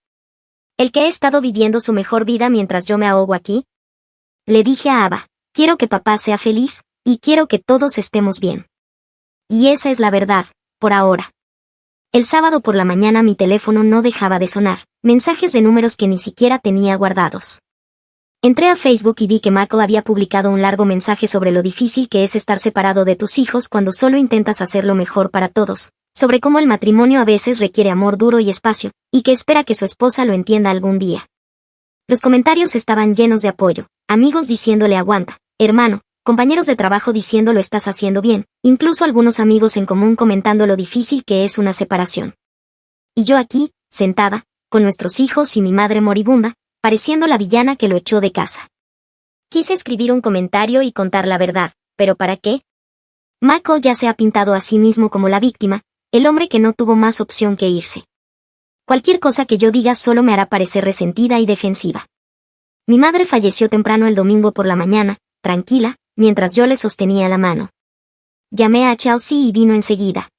¿El que ha estado viviendo su mejor vida mientras yo me ahogo aquí? Le dije a Ava, quiero que papá sea feliz, y quiero que todos estemos bien. Y esa es la verdad, por ahora. El sábado por la mañana mi teléfono no dejaba de sonar, mensajes de números que ni siquiera tenía guardados. Entré a Facebook y vi que Mako había publicado un largo mensaje sobre lo difícil que es estar separado de tus hijos cuando solo intentas hacer lo mejor para todos, sobre cómo el matrimonio a veces requiere amor duro y espacio, y que espera que su esposa lo entienda algún día. Los comentarios estaban llenos de apoyo, amigos diciéndole aguanta, hermano, compañeros de trabajo diciendo lo estás haciendo bien, incluso algunos amigos en común comentando lo difícil que es una separación. Y yo aquí, sentada, con nuestros hijos y mi madre moribunda, pareciendo la villana que lo echó de casa. Quise escribir un comentario y contar la verdad, pero ¿para qué? Mako ya se ha pintado a sí mismo como la víctima, el hombre que no tuvo más opción que irse. Cualquier cosa que yo diga solo me hará parecer resentida y defensiva. Mi madre falleció temprano el domingo por la mañana, tranquila, mientras yo le sostenía la mano. Llamé a Chelsea y vino enseguida.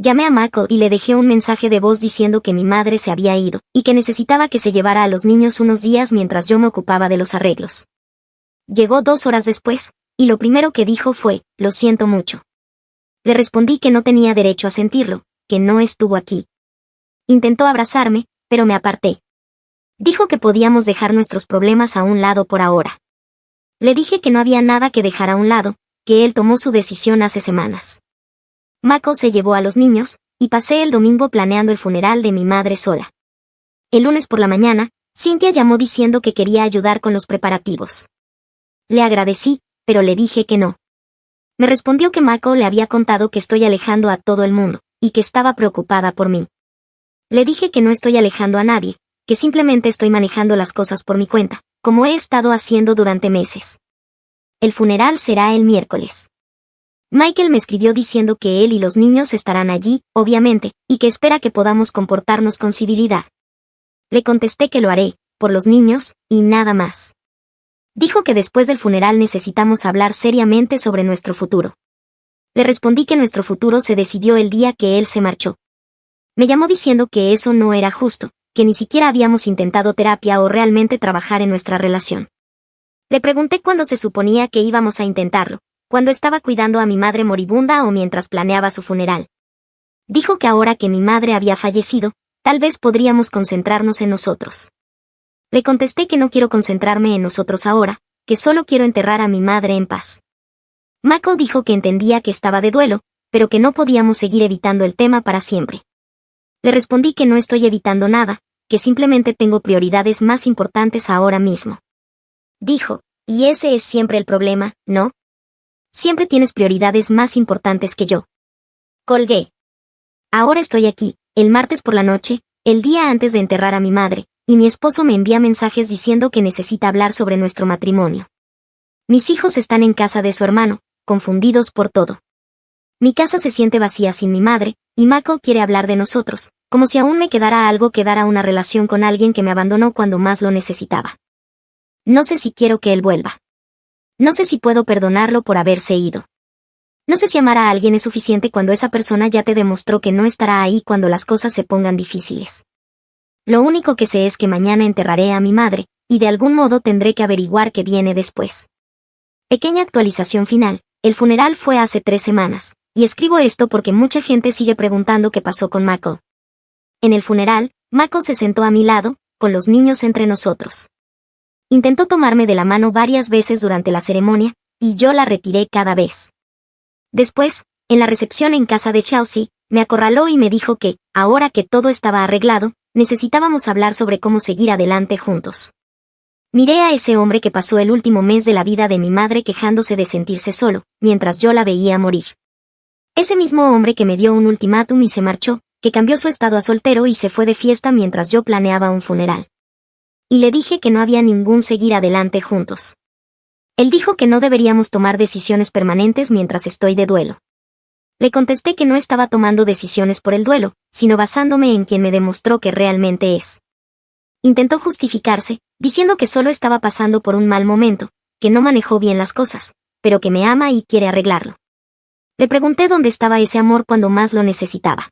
Llamé a Mako y le dejé un mensaje de voz diciendo que mi madre se había ido, y que necesitaba que se llevara a los niños unos días mientras yo me ocupaba de los arreglos. Llegó 2 horas después, y lo primero que dijo fue, lo siento mucho. Le respondí que no tenía derecho a sentirlo, que no estuvo aquí. Intentó abrazarme, pero me aparté. Dijo que podíamos dejar nuestros problemas a un lado por ahora. Le dije que no había nada que dejar a un lado, que él tomó su decisión hace semanas. Mako se llevó a los niños, y pasé el domingo planeando el funeral de mi madre sola. El lunes por la mañana, Cynthia llamó diciendo que quería ayudar con los preparativos. Le agradecí, pero le dije que no. Me respondió que Mako le había contado que estoy alejando a todo el mundo, y que estaba preocupada por mí. Le dije que no estoy alejando a nadie, que simplemente estoy manejando las cosas por mi cuenta, como he estado haciendo durante meses. El funeral será el miércoles. Michael me escribió diciendo que él y los niños estarán allí, obviamente, y que espera que podamos comportarnos con civilidad. Le contesté que lo haré, por los niños, y nada más. Dijo que después del funeral necesitamos hablar seriamente sobre nuestro futuro. Le respondí que nuestro futuro se decidió el día que él se marchó. Me llamó diciendo que eso no era justo, que ni siquiera habíamos intentado terapia o realmente trabajar en nuestra relación. Le pregunté cuándo se suponía que íbamos a intentarlo, cuando estaba cuidando a mi madre moribunda o mientras planeaba su funeral. Dijo que ahora que mi madre había fallecido, tal vez podríamos concentrarnos en nosotros. Le contesté que no quiero concentrarme en nosotros ahora, que solo quiero enterrar a mi madre en paz. Mako dijo que entendía que estaba de duelo, pero que no podíamos seguir evitando el tema para siempre. Le respondí que no estoy evitando nada, que simplemente tengo prioridades más importantes ahora mismo. Dijo, y ese es siempre el problema, ¿no? Siempre tienes prioridades más importantes que yo. Colgué. Ahora estoy aquí, el martes por la noche, el día antes de enterrar a mi madre, y mi esposo me envía mensajes diciendo que necesita hablar sobre nuestro matrimonio. Mis hijos están en casa de su hermano, confundidos por todo. Mi casa se siente vacía sin mi madre, y Mako quiere hablar de nosotros, como si aún me quedara algo que dar a una relación con alguien que me abandonó cuando más lo necesitaba. No sé si quiero que él vuelva. No sé si puedo perdonarlo por haberse ido. No sé si amar a alguien es suficiente cuando esa persona ya te demostró que no estará ahí cuando las cosas se pongan difíciles. Lo único que sé es que mañana enterraré a mi madre, y de algún modo tendré que averiguar qué viene después. Pequeña actualización final, el funeral fue hace 3 semanas, y escribo esto porque mucha gente sigue preguntando qué pasó con Mako. En el funeral, Mako se sentó a mi lado, con los niños entre nosotros. Intentó tomarme de la mano varias veces durante la ceremonia, y yo la retiré cada vez. Después, en la recepción en casa de Chelsea, me acorraló y me dijo que, ahora que todo estaba arreglado, necesitábamos hablar sobre cómo seguir adelante juntos. Miré a ese hombre que pasó el último mes de la vida de mi madre quejándose de sentirse solo, mientras yo la veía morir. Ese mismo hombre que me dio un ultimátum y se marchó, que cambió su estado a soltero y se fue de fiesta mientras yo planeaba un funeral. Y le dije que no había ningún seguir adelante juntos. Él dijo que no deberíamos tomar decisiones permanentes mientras estoy de duelo. Le contesté que no estaba tomando decisiones por el duelo, sino basándome en quien me demostró que realmente es. Intentó justificarse, diciendo que solo estaba pasando por un mal momento, que no manejó bien las cosas, pero que me ama y quiere arreglarlo. Le pregunté dónde estaba ese amor cuando más lo necesitaba.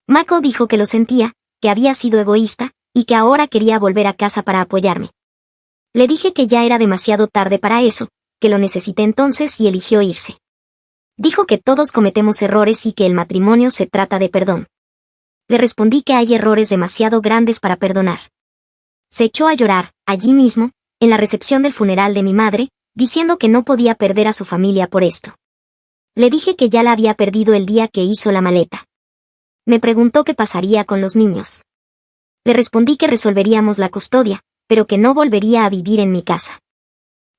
Mako dijo que lo sentía, que había sido egoísta, y que ahora quería volver a casa para apoyarme. Le dije que ya era demasiado tarde para eso, que lo necesité entonces y eligió irse. Dijo que todos cometemos errores y que el matrimonio se trata de perdón. Le respondí que hay errores demasiado grandes para perdonar. Se echó a llorar, allí mismo, en la recepción del funeral de mi madre, diciendo que no podía perder a su familia por esto. Le dije que ya la había perdido el día que hizo la maleta. Me preguntó qué pasaría con los niños. Le respondí que resolveríamos la custodia, pero que no volvería a vivir en mi casa.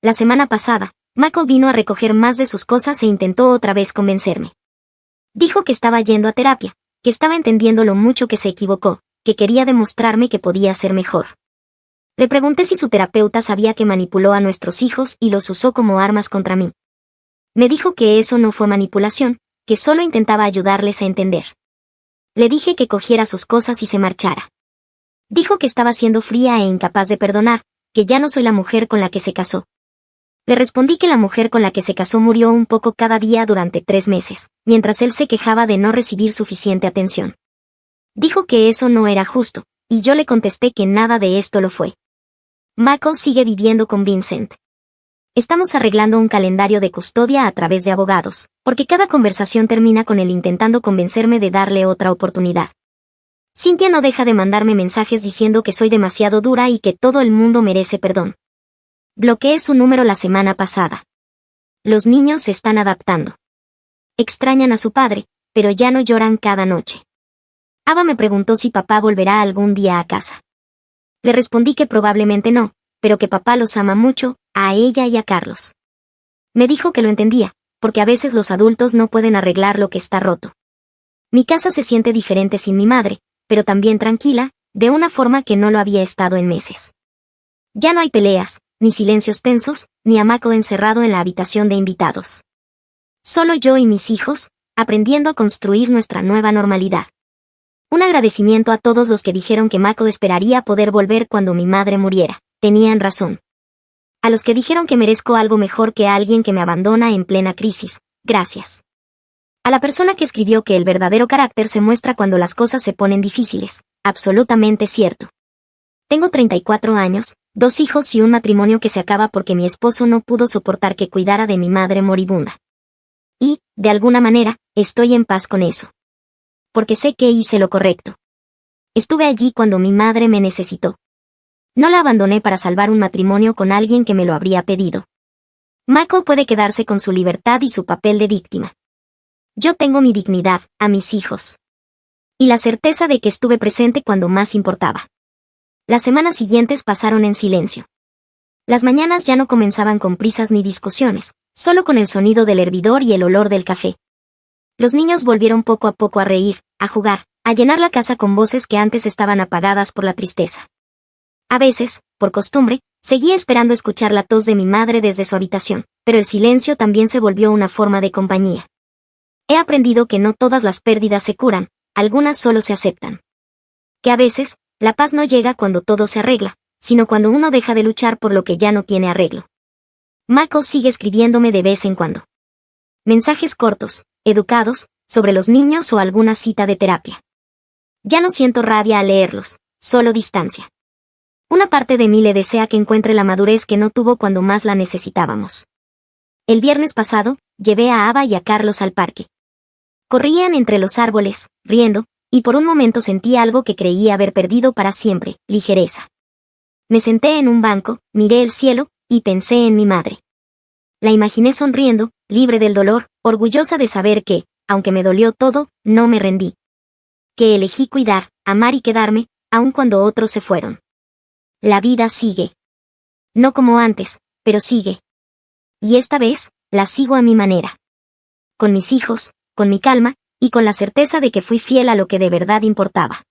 La semana pasada, Mako vino a recoger más de sus cosas e intentó otra vez convencerme. Dijo que estaba yendo a terapia, que estaba entendiendo lo mucho que se equivocó, que quería demostrarme que podía ser mejor. Le pregunté si su terapeuta sabía que manipuló a nuestros hijos y los usó como armas contra mí. Me dijo que eso no fue manipulación, que solo intentaba ayudarles a entender. Le dije que cogiera sus cosas y se marchara. Dijo que estaba siendo fría e incapaz de perdonar, que ya no soy la mujer con la que se casó. Le respondí que la mujer con la que se casó murió un poco cada día durante 3 meses, mientras él se quejaba de no recibir suficiente atención. Dijo que eso no era justo, y yo le contesté que nada de esto lo fue. Mako sigue viviendo con Vincent. Estamos arreglando un calendario de custodia a través de abogados, porque cada conversación termina con él intentando convencerme de darle otra oportunidad. Cynthia no deja de mandarme mensajes diciendo que soy demasiado dura y que todo el mundo merece perdón. Bloqueé su número la semana pasada. Los niños se están adaptando. Extrañan a su padre, pero ya no lloran cada noche. Ava me preguntó si papá volverá algún día a casa. Le respondí que probablemente no, pero que papá los ama mucho, a ella y a Carlos. Me dijo que lo entendía, porque a veces los adultos no pueden arreglar lo que está roto. Mi casa se siente diferente sin mi madre, pero también tranquila, de una forma que no lo había estado en meses. Ya no hay peleas, ni silencios tensos, ni a Mako encerrado en la habitación de invitados. Solo yo y mis hijos, aprendiendo a construir nuestra nueva normalidad. Un agradecimiento a todos los que dijeron que Mako esperaría poder volver cuando mi madre muriera. Tenían razón. A los que dijeron que merezco algo mejor que a alguien que me abandona en plena crisis, gracias. A la persona que escribió que el verdadero carácter se muestra cuando las cosas se ponen difíciles, absolutamente cierto. Tengo 34 años, 2 hijos y un matrimonio que se acaba porque mi esposo no pudo soportar que cuidara de mi madre moribunda. Y, de alguna manera, estoy en paz con eso. Porque sé que hice lo correcto. Estuve allí cuando mi madre me necesitó. No la abandoné para salvar un matrimonio con alguien que me lo habría pedido. Mako puede quedarse con su libertad y su papel de víctima. Yo tengo mi dignidad, a mis hijos. Y la certeza de que estuve presente cuando más importaba. Las semanas siguientes pasaron en silencio. Las mañanas ya no comenzaban con prisas ni discusiones, solo con el sonido del hervidor y el olor del café. Los niños volvieron poco a poco a reír, a jugar, a llenar la casa con voces que antes estaban apagadas por la tristeza. A veces, por costumbre, seguía esperando escuchar la tos de mi madre desde su habitación, pero el silencio también se volvió una forma de compañía. He aprendido que no todas las pérdidas se curan, algunas solo se aceptan. Que a veces, la paz no llega cuando todo se arregla, sino cuando uno deja de luchar por lo que ya no tiene arreglo. Mako sigue escribiéndome de vez en cuando. Mensajes cortos, educados, sobre los niños o alguna cita de terapia. Ya no siento rabia al leerlos, solo distancia. Una parte de mí le desea que encuentre la madurez que no tuvo cuando más la necesitábamos. El viernes pasado, llevé a Ava y a Carlos al parque. Corrían entre los árboles, riendo, y por un momento sentí algo que creía haber perdido para siempre, ligereza. Me senté en un banco, miré el cielo, y pensé en mi madre. La imaginé sonriendo, libre del dolor, orgullosa de saber que, aunque me dolió todo, no me rendí. Que elegí cuidar, amar y quedarme, aun cuando otros se fueron. La vida sigue. No como antes, pero sigue. Y esta vez, la sigo a mi manera. Con mis hijos, con mi calma, y con la certeza de que fui fiel a lo que de verdad importaba.